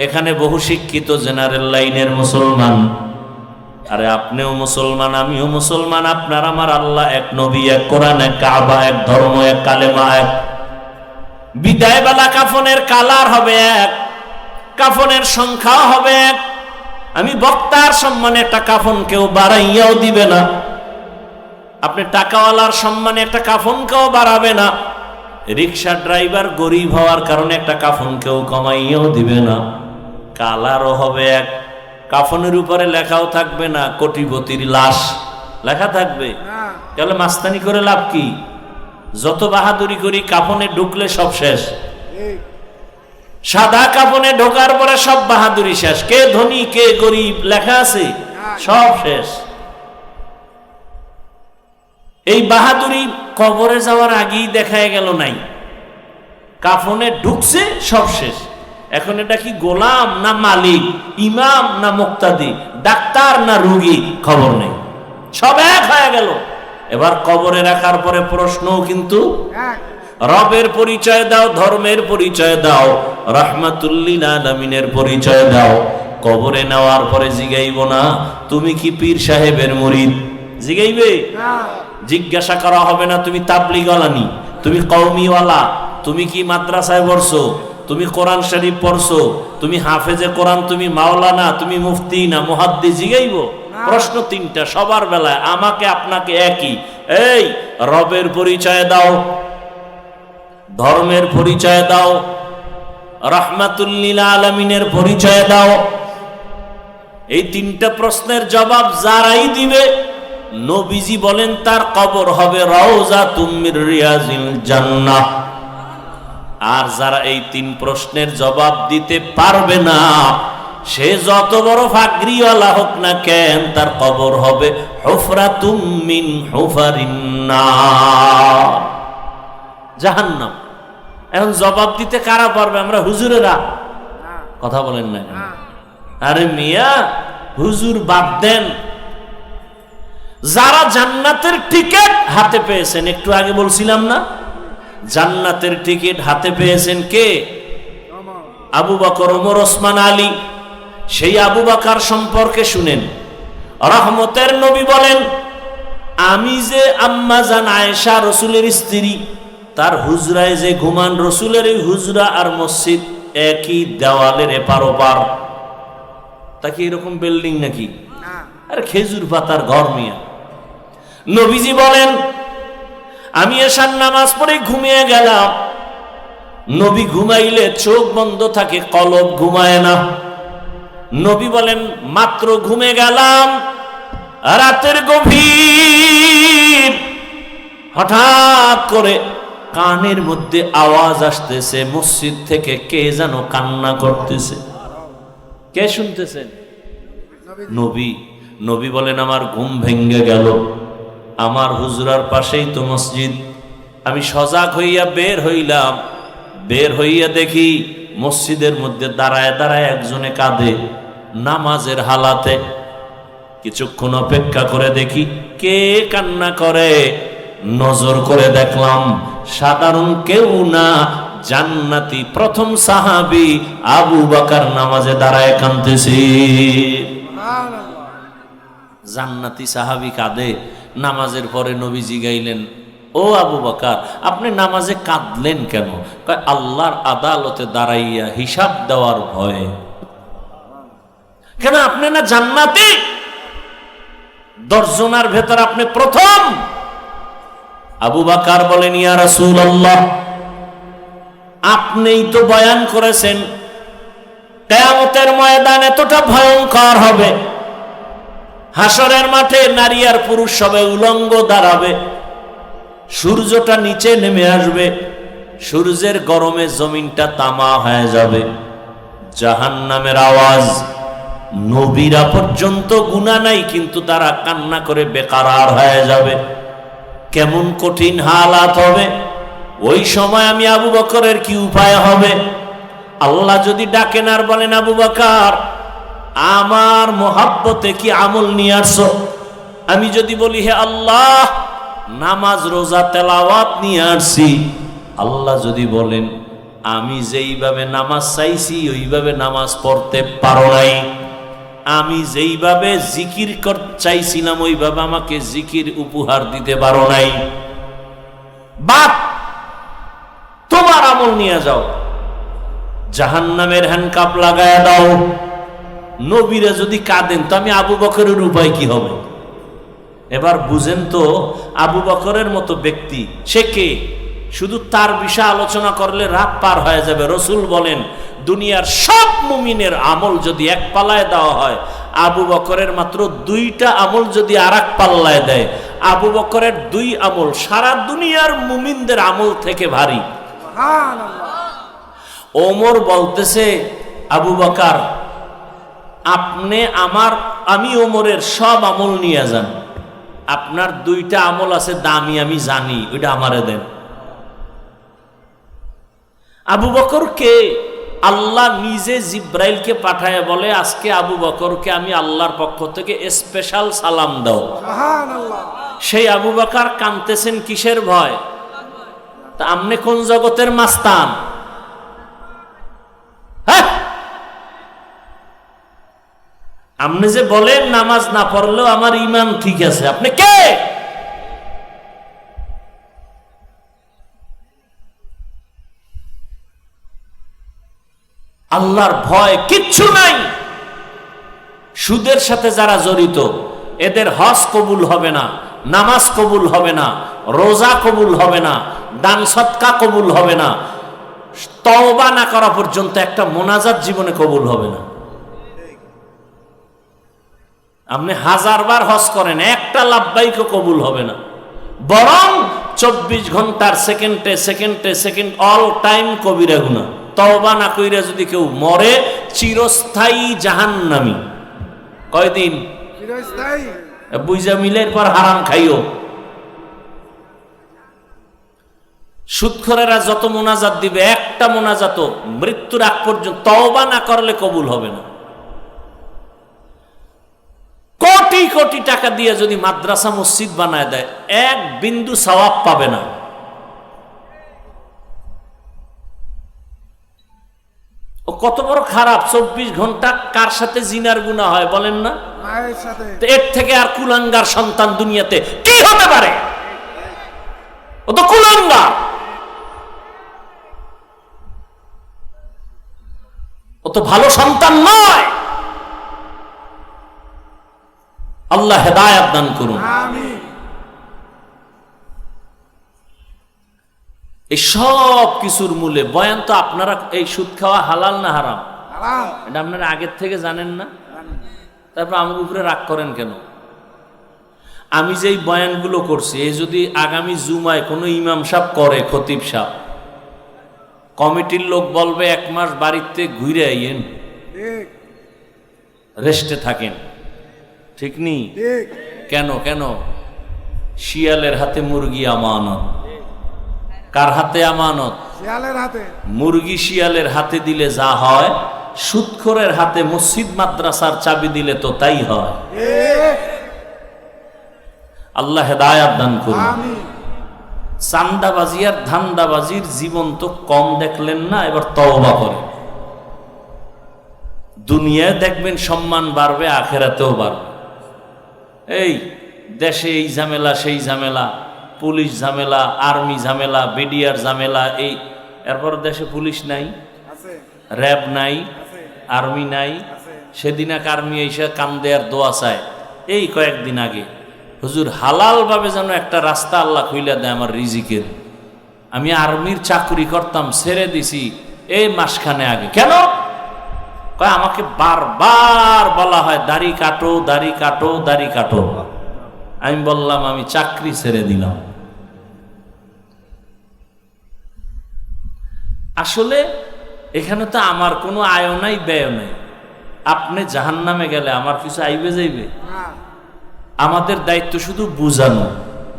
এখানে বহু শিক্ষিত জেনারেল লাইনের মুসলমান আরে আপনিও মুসলমান, আমিও মুসলমান, আপনার আমার আল্লাহ এক, নবী এক, কোরআন এক, কাবা এক, ধর্ম এক, কালেমা এক। বিদায় বেলা কাফনের কালার হবে এক, কাফনের সংখ্যাও হবে এক। আমি বক্তার সম্মানে একটা কাফন কেউ বাড়াইয়াও দিবে না, আপনি টাকাওয়ালার সম্মানে একটা কাফন কেউ বাড়াবে না, রিক্সা ড্রাইভার গরিব হওয়ার কারণে একটা কাফন কেউ কমাইয়াও দিবে না। কালারও হবে এক, কাফনের উপরে লেখাও থাকবে না কোটিপতির লাশ, লেখা থাকবে না তাহলে মাস্তানি করে লাভ কি? যত বাহাদুরি করি কাফনে ঢুকলে সব শেষ। ঠিক সাদা কাফনে ঢোকার পরে সব বাহাদুরি শেষ, কে ধনী কে গরিব লেখা আছে, সব শেষ। এই বাহাদুরি কবরে যাওয়ার আগেই দেখায় গেল নাই, কাফনে ঢুকছে সব শেষ। এখন এটা কি গোলাম না মালিক, ইমাম না মুক্তাদি, ডাক্তার না রুগী, খবর নেই, সব এক হয়ে গেল। এবার কবরে রাখার পরে প্রশ্নও কিন্তু এক রবের পরিচয় দাও, ধর্মের পরিচয় দাও, রাহমাতুল্লিল আলামিনের পরিচয় দাও। কবরে নেওয়ার পরে জিগাইব না তুমি কি পীর সাহেবের মুরিদ, জিগাইবে? না জিজ্ঞাসা করা হবে না তুমি তাবলিগওয়ালানি, তুমি কওমিওয়ালা, তুমি কি মাদ্রাসায় পড়ছো, তুমি কোরআন শরীফ পড়ছো, তুমি হাফেজে কোরআন, তুমি মাওলানা, তুমি মুফতি না মুহাদ্দিস, জিগাইব? প্রশ্ন তিনটা সবার বেলায়, আমাকে আপনাকে একই। এই রবের পরিচয় দাও, ধর্মের পরিচয় দাও, রাহমাতুল্লিল আলামিনের পরিচয় দাও। এই তিনটা প্রশ্নের জবাব যারাই দিবে, নবীজি বলেন তার কবর হবে রাউযাতুম মির রিয়াজিল জান্নাহ। আর যারা এই তিন প্রশ্নের জবাব দিতে পারবে না, সে যত বড় ফাগরিওয়ালা হোক না কেন, তার কবর হবে হুফরাতুম মিন হুফারিন নার, জাহান্নাম। এখন জবাব দিতে কারা পারবে? আমরা হুজুরেরা। কথা বলেন না কেন? আরে মিয়া, হুজুর বাদ দেন। যারা জান্নাতের টিকিট হাতে পেয়েছেন, একটু আগে বলছিলাম না, জান্নাতের টিকিট হাতে পেয়েছেন কে? আবু বকর, ওমর, ওসমান, আলী। সেই আবু বকর সম্পর্কে শুনেন, রহমতের নবী বলেন, আমি যে আম্মা জান আয়েশা রসুলের স্ত্রী, তার হুজরায় যে ঘুমান, রসুলের এই হুজরা আর মসজিদ একই দেওয়ালের এপার ওপার। তা কি এরকম বিল্ডিং নাকি? আর খেজুর পাতার ঘর মিয়া। নবীজি বলেন, আমি এশার নামাজ পড়ে ঘুমিয়ে গেলাম। নবী ঘুমাইলে চোখ বন্ধ থাকে, কলব ঘুমায় না। নবী বলেন, মাত্র ঘুমে গেলাম, রাতের গভীর, হঠাৎ করে কানের মধ্যে আওয়াজ আসতেছে, মসজিদ থেকে কে যেন কান্না করতেছে। কে শুনতেছেন? নবী। নবী বলেন, আমার ঘুম ভেঙ্গে গেল, আমার হুজরার পাশেই তো মসজিদ। আমি সজাগ হইয়া বের হইলাম, বের হইয়া দেখি মসজিদের মধ্যে দাঁড়ায় দাঁড়ায় একজনে কাঁদে, নামাজের হালাতে। কিছুক্ষণ অপেক্ষা করে দেখি কে কান্না করে। নজর করে দেখলাম সাধারণ কেউ না, জান্নাতি প্রথম সাহাবী আবু বকর নামাজে দাঁড়ায় কাঁদতেছে। জান্নাতি সাহাবী কাঁদে। নামাজের পরে নবীজি গাইলেন, ও আবু বকর, আপনি নামাজে কাঁদলেন কেন? কয়, আল্লাহর আদালতে দাঁড়াইয়া হিসাব দেওয়ার ভয়ে। কেন? আপনি না জান্নাতি? 10 জনের ভেতর আপনি প্রথম। আবু বকর বলেন, ইয়া রাসূলুল্লাহ, আপনিই তো বয়ান করেছেন কিয়ামতের ময়দান এতটা ভয়ঙ্কর হবে, হাসরের মাঠে নারী আর পুরুষ সবাই উলঙ্গ দাঁড়াবে, সূর্যটা নিচে নেমে আসবে, সূর্যের গরমে জমিনটা তামা হয়ে যাবে, জাহান্নামের আওয়াজ, নবীরা পর্যন্ত গুনাহ নাই কিন্তু তারা কান্না করে বেকারার হয়ে যাবে। কেমন কঠিন হালাত হবে ওই সময়। আমি আবু বকরের কি উপায় হবে? আল্লাহ যদি ডাকেন আর বলেন, আবু বকর, আমার মোহাব্বতে কি আমল নিয়ে আসছো? আমি যদি বলি, হে আল্লাহ, নামাজ রোজা তেলাওয়াত নিয়ে আসছি। আল্লাহ যদি বলেন, আমি যেইভাবে নামাজ চাইছি ওইভাবে নামাজ পড়তে পারো নাই, আমি যেইভাবে জিকির চাইছিলাম ওইভাবে আমাকে জিকির উপহার দিতে পারো নাই, বাপ তোমার আমল নিয়ে যাও, জাহান্নামের হ্যান্ডকাপ লাগায় দাও। নবীরা যদি কাঁদেন তো আমি আবু বকরের উপায় কি হবে? এবার বুঝেন তো, আবু বকরের মতো ব্যক্তি সে কে? শুধু তার বিষয়ে আলোচনা করলে রাত পার হয়ে যাবে। রসুল বলেন দুনিয়ার সব মুমিনের আমল যদি এক পাল্লায় দেওয়া হয়, আবু বকরের মাত্র 2টা আমল যদি আর এক পাল্লায় দেয়, আবু বকরের 2 আমল সারা দুনিয়ার মুমিনদের আমল থেকে ভারী। ওমর বলতেছে, আবু বকর আপনি আমি ওমরের সব আমল নিয়ে যান, আপনার 2টা আমল আছে দামি, আমি জানি, ওইটা আমারে দেন। আবু বকরকে আল্লাহ নিজে জিব্রাইলকে পাঠায় বলে, আজকে আবু বকরকে আমি আল্লাহর পক্ষ থেকে স্পেশাল সালাম দাও। সেই আবু বকর কাঁদতেছেন কিসের ভয়? তা আপনি কোন জগতের মাস্তান? হ্যাঁ, আপনি যে বলেন নামাজ না পড়লেও আমার ঈমান ঠিক আছে, আপনি কে? আল্লাহর ভয় কিচ্ছু নাই। সুদের সাথে যারা জড়িত এদের হজ কবুল হবে না, নামাজ কবুল হবে না, রোজা কবুল হবে না, দান সদকা কবুল হবে না, তওবা না করা পর্যন্ত একটা মোনাজাত জীবনে কবুল হবে না। আপনি 1000 বার হজ করেন, একটা লাব্বাইকও কবুল হবে না, বরং 24 ঘন্টার সেকেন্ড অল টাইম কবিরা গুনাহ। তওবা না কইরা যদি কেউ মরে, চিরস্থায়ী জাহান্নামী। কয়দিন? চিরস্থায়ী। বুঝা মিলের পর হারাম খাইও। সুদখোরেরা যত মোনাজাত দিবে, একটা মোনাজাত মৃত্যুর আগ পর্যন্ত তওবা না করলে কবুল হবে না। কোটি কোটি টাকা দিয়ে যদি মাদ্রাসা মসজিদ বানায় দেয়, 1 বিন্দু সওয়াব পাবে না। ও কত বড় খারাপ! 24 ঘন্টা কার সাথে জিনার গুনাহ হয় বলেন না? মায়ের সাথে। এর থেকে আর কুলাঙ্গার সন্তান দুনিয়াতে কি হতে পারে? ও তো কুলাঙ্গার, ও তো ভালো সন্তান নয়। আল্লাহ হেদায়েত দান করুন। আমিন। এই সব কিছুর মূলে বয়ান তো আপনারা, এই সুদ খাওয়া হালাল না হারাম হারাম। এটা আপনারা আগের থেকে জানেন না, তারপর আমার উপরে রাগ করেন কেন? আমি যেই বয়ানগুলো করছি, এই যদি আগামী জুমায় কোনো ইমাম সাহেব করে, খতিব সাহেব, কমিটির লোক বলবে 1 মাস বাড়িতে ঘুরে আইয়েন, ঠিক রেস্টে থাকেন। ঠিক নেই? ঠিক। কেন কেন? শিয়ালের হাতে মুরগি আমানত। কার হাতে আমানত? শিয়ালের হাতে। মুরগি শিয়ালের হাতে দিলে যা হয়, সুদখোরের হাতে মসজিদ মাদ্রাসার চাবি দিলে তো তাই হয়। আল্লাহ হেদায়েত দান করুন। আমিন। চান্দাবাজি আর ধান্দাবাজির জীবন তো কম দেখলেন না, এবার তওবা করে। দুনিয়ায় দেখবেন সম্মান বাড়বে, আখেরাতেও বাড়বে। এই দেশে এই ঝামেলা, সেই ঝামেলা, পুলিশ ঝামেলা, আর্মি ঝামেলা, বিডিআর ঝামেলা, এই এরপর দেশে পুলিশ নাই, আছে র্যাব নাই, আছে আর্মি নাই। আছে। সেদিন এক আর্মি এসে কান্দে আর দোয়া চায়, এই কয়েকদিন আগে, হুজুর হালাল ভাবে যেন একটা রাস্তা আল্লাহ খুইলা দেয় আমার রিজিকের। আমি আর্মির চাকরি করতাম, ছেড়ে দিছি এই মাসখানে আগে। কেন? কয় আমাকে বারবার বলা হয় দাড়ি কাটো, দাড়ি কাটো, দাড়ি কাটো। আমি বললাম আমি চাকরি ছেড়ে দিলাম। আসলে এখানে তো আমার কোনো আয় নাই, ব্যয় নাই। আপনি জাহান্নামে গেলে আমার কিছু আইবে যাইবে? না। আমাদের দায়িত্ব শুধু বুঝানো।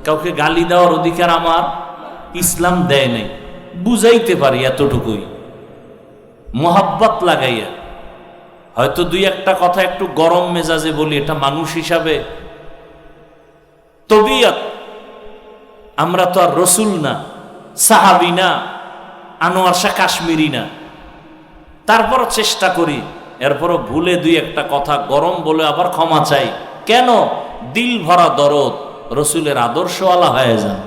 কাউকে গালি দেওয়ার অধিকার আমার ইসলাম দেয় নাই। বুঝাইতে পারি এতটুকুই, মোহাব্বত লাগাইয়া। হয়তো 2-1টা কথা একটু গরম মেজাজে বলি, এটা মানুষ হিসাবে তবিয়ত। আমরা তো আর রসুল না, সাহাবি না, আনোয়ার শাহ কাশ্মীরি না। তারপর চেষ্টা করি এরপরও ভুলে দুই একটা কথা গরম বলে আবার ক্ষমা চাই। কেন? দিল ভরা দরদ, রসুলের আদর্শওয়ালা হয়ে যান।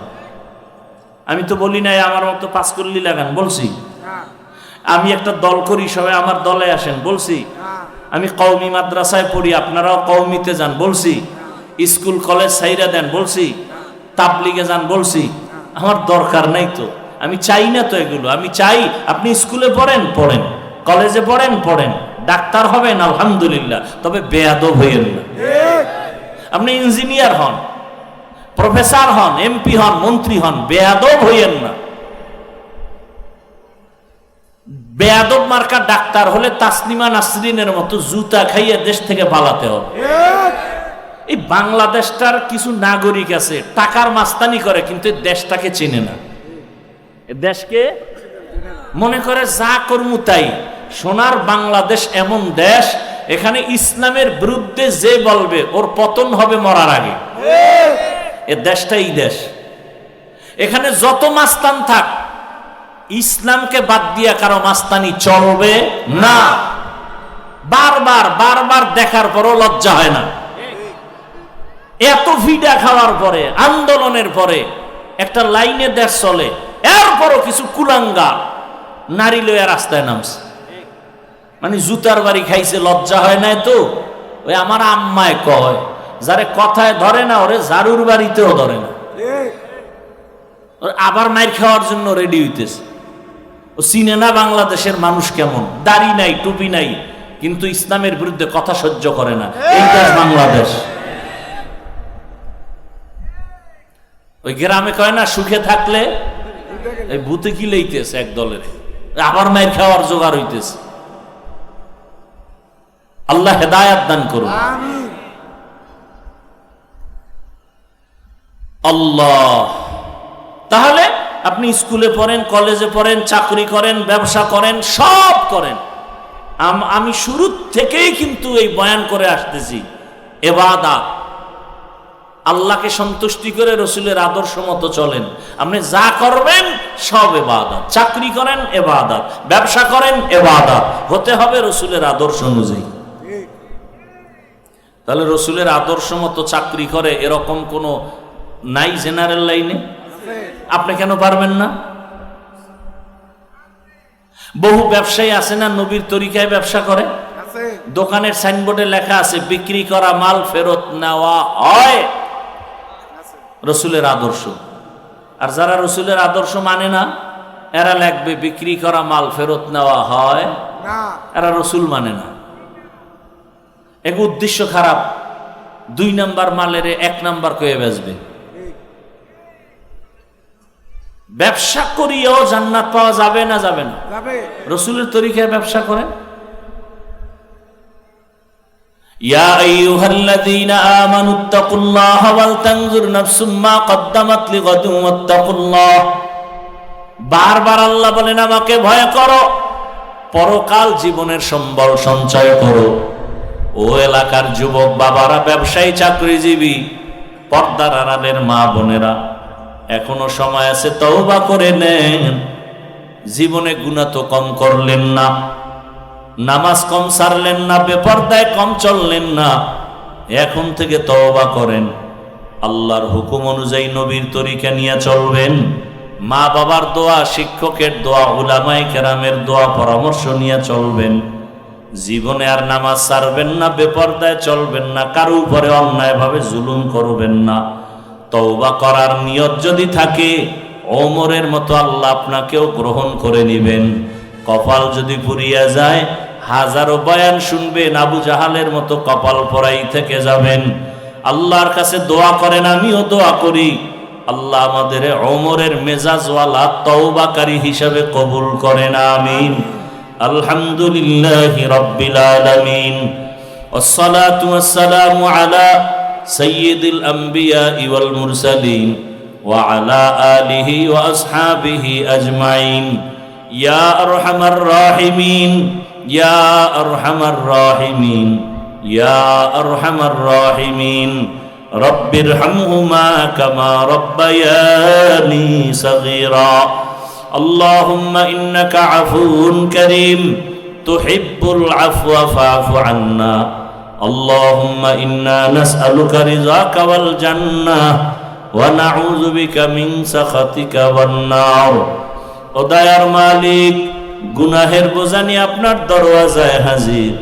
আমি তো বলি নাই আমার মতো পাঁচকল্লি লাগান, বলছি। না আমি একটা দল করি, সবাই আমার দলে আসেন, বলছি। না আমি কওমি মাদ্রাসায় পড়ি, আপনারাও কওমিতে যান, বলছি। স্কুল কলেজ সাইরা দেন, বলছি। তাবলিগে যান, বলছি। আমার দরকার নাই তো, আমি চাই না তো এগুলো। আমি চাই আপনি স্কুলে পড়েন, পড়েন, কলেজে পড়েন, পড়েন, ডাক্তার হবেন, আলহামদুলিল্লাহ, তবে বেয়াদব হইয়েন না। ঠিক আপনি ইঞ্জিনিয়ার হন, প্রফেসর হন, এমপি হন, মন্ত্রী হন, বেয়াদব হইয়েন না। বেয়াদব মার্কা ডাক্তার হলে তাসলিমা নাসরিনের মতো জুতা খাইয়ে দেশ থেকে পালাতে হবে। ঠিক এই বাংলাদেশটার কিছু নাগরিক আছে টাকার মাস্তানি করে, কিন্তু এই দেশটাকে চেনে না। এ দেশকে মনে করে যা করমু তাই। সোনার বাংলাদেশ এমন দেশ, এখানে ইসলামের বিরুদ্ধে যে বলবে ওর পতন হবে মরার আগে। এ দেশটাই দেশ। এখানে যত মাস্তান থাক, ইসলামকে বাদ দিয়া কারো মাস্তানি চলবে না। বারবার বারবার দেখার পরও লজ্জা হয় না। এত ভিডা খাওয়ার পরে, আন্দোলনের পরে একটা লাইনে দেশ চলে, এরপরও কিছু কুলাঙ্গা নারী লইয়া রাস্তায় নামছে। মানে জুতার বাড়ি খাইছে, লজ্জা হয় নাই তো? ওই আমার আম্মায় কয়, যারে কথায় ধরে না ওরে জারুর বাড়িতেও ধরে না। ঠিক ওর আবার মাইর খাওয়ার জন্য রেডি হইতেছে। ও চিনে না বাংলাদেশের মানুষ কেমন, দাড়ি নাই, টুপি নাই, কিন্তু ইসলামের বিরুদ্ধে কথা সহ্য করে না। এই দেশ বাংলাদেশ। ওই গ্রামে কয় না, সুখে থাকলে এই ভূতে কি লইতেছে এক দলের, আবার মাইর খাওয়ার জোগাড় হইতেছে। আল্লাহ হেদায়াত দান করুন। আমিন আল্লাহ। তাহলে আপনি স্কুলে পড়েন, কলেজে পড়েন, চাকরি করেন, ব্যবসা করেন, সব করেন। আমি শুরু থেকেই কিন্তু এই বয়ান করে আসতেছি, ইবাদত, আল্লাহকে সন্তুষ্টি করে রসুলের আদর্শ মতো চলেন। আপনি যা করবেন সব ইবাদত। চাকরি করেন ইবাদত, ব্যবসা করেন ইবাদত, হতে হবে রসুলের আদর্শ অনুযায়ী। ঠিক তাহলে রসুলের আদর্শ মতো চাকরি করে এরকম কোনো নাই জেনারেল লাইনে? আছে আপনি কেন পারবেন না? বহু ব্যবসায়ী আছে না নবীর তরিকায় ব্যবসা করে। আছে দোকানের সাইনবোর্ডে লেখা আছে বিক্রি করা মাল ফেরত নেওয়া হয়, আছে রসুলের আদর্শ। আর যারা রসুলের আদর্শ মানে না, এরা লিখবে বিক্রি করা মাল ফেরত নেওয়া হয়, না এরা রসুল মানে না। এক উদ্দেশ্য খারাপ, 2 নাম্বার মালের 1 নাম্বার কয়ে বেচবে। ঠিক ব্যবসা করিয়াও জান্নাত পাওয়া যাবে না? যাবে না। যাবে রসুলের তরিকায় ব্যবসা করেন। ইয়া আইয়ুহাল্লাযীনা আমানুত্তাকুল্লাহা ওয়াল তানজুর নাফসুম মা কদ্দামাত লিগাদিন ওয়াত্তাকুল্লাহ। বারবার আল্লাহ বলেন আমাকে ভয় করো, পরকাল জীবনের সম্বল সঞ্চয় করো। ও এলাকার যুবক বাবারা, ব্যবসায়ী, চাকরিজীবী, পর্দার আড়ালের মা বোনেরা, এখনো সময় আছে, তওবা করে নেন। জীবনে গুনাহ তো কম করলেন না, নামাজ কম সারলেন না, বেপরদায় কম চললেন না, এখন থেকে তওবা করেন। আল্লাহর হুকুম অনুযায়ী নবীর তরিকা নিয়ে চলবেন। মা বাবার দোয়া, শিক্ষকের দোয়া, উলামায়ে কেরামের দোয়া, পরামর্শ নিয়ে চলবেন। জীবনে আর নামাজ ছাড়বেন না, বেপরদায় চলবেন না, কারো উপরে অন্যায়ভাবে জুলুম করবেন না। তওবা করার নিয়ত যদি থাকে, ওমরের মতো আল্লাহ আপনাকেও গ্রহণ করে নেবেন। কপাল যদি পুড়িয়া যায়, হাজারো বয়ান শুনবেন, আবু জাহালের মতো কপাল পরাই থেকে যাবেন। আল্লাহর কাছে দোয়া করেন, আমিও দোয়া করি, আল্লাহ আমাদের ওমরের মেজাজওয়ালা তওবাকারী হিসাবে কবুল করেন, আমিন। আলহামদুলিল্লাহি রাব্বিল আলামিন, ওয়াসসালাতু ওয়াসসালামু আলা সাইয়্যিদিল আমবিয়া ওয়াল মুরসালিন ওয়া আলা আলিহি ওয়া আসহাবিহি আজমাইন। ইয়া আরহামার রাহিমিন, ইয়া আরহামার রাহিমিন, ইয়া আরহামার রাহিমিন। রব্বিরহামহুমা কামা রব্বায়ানি সগীরা। اللهم إنك عفو كريم তুহিব্বুল আফওয়া ফা'ফু আন্না আল্লাহুম্মা ইন্না নাসআলুকা রিযাকা ওয়াল জান্নাহ ওয়া নাউযু বিকা মিন সাখাতিকা ওয়ান নার। ও দয়ার মালিক, গুনাহের বোঝা নিয়ে আপনার দরওয়াজায় হাজির,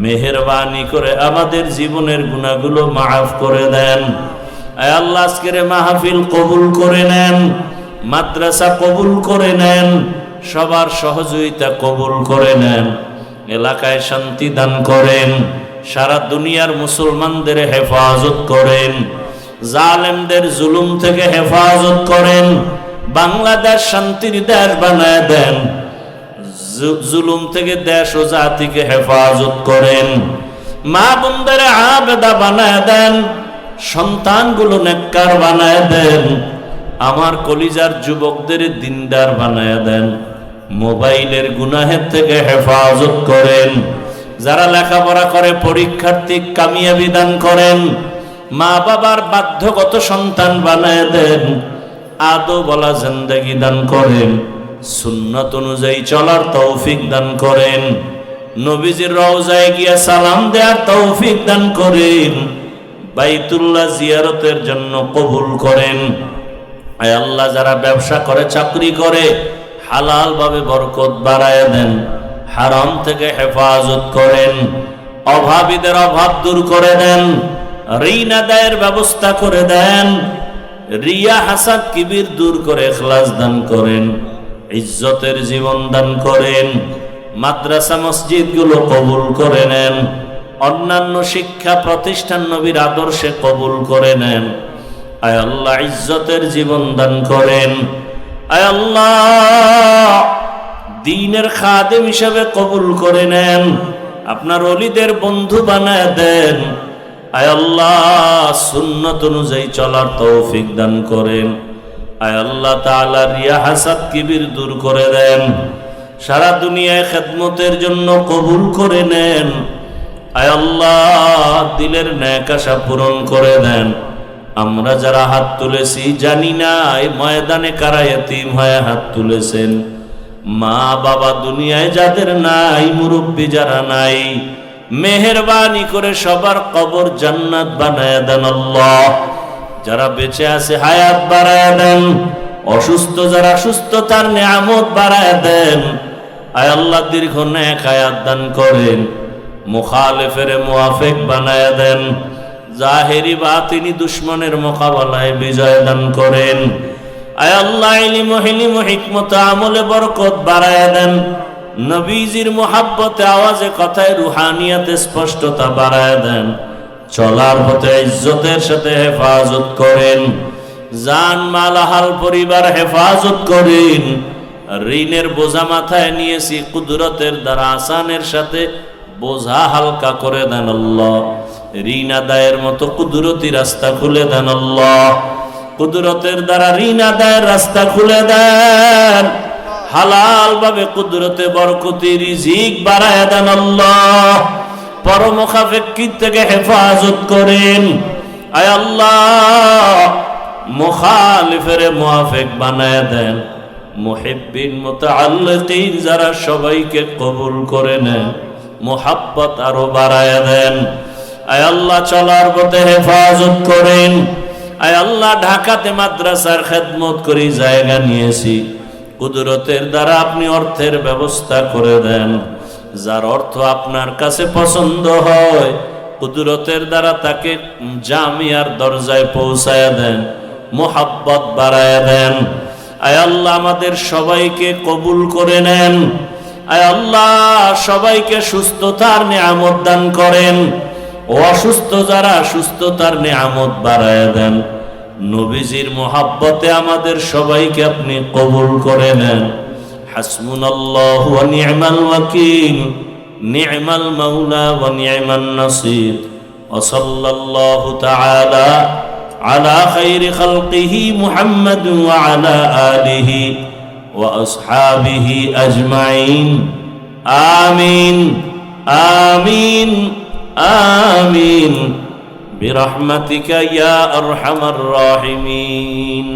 মেহেরবানি করে আমাদের জীবনের গুনাহগুলো মাফ করে দেন। আয় আল্লাহ, আজকের মাহফিল কবুল করে নেন, মাদ্রাসা কবুল করে নেন, সবার সহযোগিতা কবুল করে নেন, এলাকায় শান্তি দান করেন, সারা দুনিয়ার মুসলমানদের হেফাজত করেন, জালেমদের জুলুম থেকে হেফাজত করেন, বাংলাদেশ শান্তির দেশ বানায় দেন, জুলুম থেকে দেশ ও জাতিকে হেফাজত করেন, মা বোনদের আবেদা বানায় দেন, সন্তানগুলো নেককার বানায় দেন, আমার কলিজার যুবকদের দিনদার বানায় দেন, মোবাইলের গুনাহের থেকে হেফাজত করেন, যারা লেখাপড়া করে পরীক্ষার্থী কামিয়াবি দান করেন, মা বাবার বাধ্যগত সন্তান বানায় দেন, আদো বলা জিন্দেগি দান করেন, সুন্নাত অনুযায়ী চলার তৌফিক দান করেন, নবীজির রওজায় গিয়ে সালাম দেওয়ার তৌফিক দান করেন, বাইতুল্লাহ জিয়ারতের জন্য কবুল করেন। আয় আল্লাহ, যারা ব্যবসা করে চাকরি করে হালাল ভাবে বরকত বাড়ায় দেন, হারাম থেকে হেফাজত করেন, অভাবীদের অভাব দূর করে দেন, ঋণ আদায়ের ব্যবস্থা করে দেন, রিয়া হাসাদ কিবির দূর করে ইখলাস দান করেন, ইজ্জতের জীবন দান করেন, মাদ্রাসা মসজিদগুলো কবুল করে নেন, অন্যান্য শিক্ষা প্রতিষ্ঠান নবীর আদর্শে কবুল করে নেন। আয় আল্লাহ, ইজ্জতের জীবন দান করেন। আয় আল্লাহ, দ্বীনের খাদেম হিসেবে কবুল করে নেন, আপনার ওলিদের বন্ধু বানায় দেন। আয় আল্লাহ, সুন্নাত অনুযায়ী চলার তৌফিক দান করেন। আয় আল্লাহ তাআলা, রিয়া হাসাদ কিবির দূর করে দেন, সারা দুনিয়ায় খেদমতের জন্য কবুল করে নেন। আয় আল্লাহ, দিলের নেক আশা পূরণ করে দেন। আমরা যারা হাত তুলেছি, জানি না এই ময়দানে কারা ইতিম হয়ে হাত তুলেছেন, মা বাবা দুনিয়ায় যাদের নাই, মুরব্বী যারা নাই, মেহেরবানি করে সবার কবর জান্নাত বানায় দেন আল্লাহ। যারা বেঁচে আছে হায়াত বাড়ায় দেন, অসুস্থ যারা সুস্থতার নিয়ামত বাড়ায় দেন। আয় আল্লাহ, দীর্ঘ নেক হায়াত দান করেন, মুখালিফের মুওয়াফিক বানায় দেন, জাহেরি বাতিনি দুশ্মনের মোকাবেলায় বিজয় দান করেন। আয় আল্লাহ, ইলম হিলিম হিকমত আমলে বরকত বাড়ায় দেন, নবীজির মুহাব্বতে আওয়াজে কথায় রুহানিয়াতে স্পষ্টতা বাড়ায় দেন, চলার পথে ইজ্জতের সাথে হেফাজত করেন, জান মাল আহাল পরিবার হেফাজত করেন। ঋণের বোঝা মাথায় নিয়েছি, কুদরতের দ্বারা আসানের সাথে বোঝা হালকা করে দেন আল্লাহ। ঋণ আদায়ের মতো কুদরতি রাস্তা খুলে দেন আল্লাহ। কুদরতের দ্বারা ঋণ আদায়ের রাস্তা খুলে দেন, হালাল ভাবে কুদরতে বরকতি রিজিক বাড়ায় দেন আল্লাহ। পরমুখাফেক্ষির থেকে হেফাজত করেন। আয় আল্লাহ, মুখালিফের মুওয়াফিক বানায় দেন, মুহিব্বিন মুতাআল্লিকিন যারা সবাইকে কবুল করে নেন, মুহাব্বত আরো বাড়ায় দেন। আয় আল্লাহ, চলার পথে হেফাজত করেন। আয় আল্লাহ, ঢাকাতে মাদ্রাসার খেদমত করি জায়গা নিয়েছি, কুদরতের দ্বারা আপনি অর্থের ব্যবস্থা করে দেন। যার অর্থ আপনার কাছে পছন্দ হয়, কুদরতের দ্বারা তাকে জামিয়ার দরজায় পৌঁছায় দেন, মুহাব্বত বাড়ায় দেন। আয় আল্লাহ, আমাদের সবাইকে কবুল করে নেন। আয় আল্লাহ, সবাইকে সুস্থতার নিয়ামত দান করেন, অসুস্থ যারা সুস্থতার নিয়ামত বাড়ায় দেন। নবীজির মুহাব্বতে আমাদের সবাইকে আপনি কবুল করে নেন। হাসবুনাল্লাহু ওয়া নি'মাল ওয়াকিল, নি'মাল মাওলা ওয়া নি'মান নাসির। ওয়া সাল্লাল্লাহু তাআলা আলা খাইরি খালকিহি মুহাম্মাদ ওয়া আলা আলিহি ওয়া আসহাবিহি আজমাইন। আমিন আমিন আমিন বিরহমাতিকা ইয়া আরহামার রাহিমিন।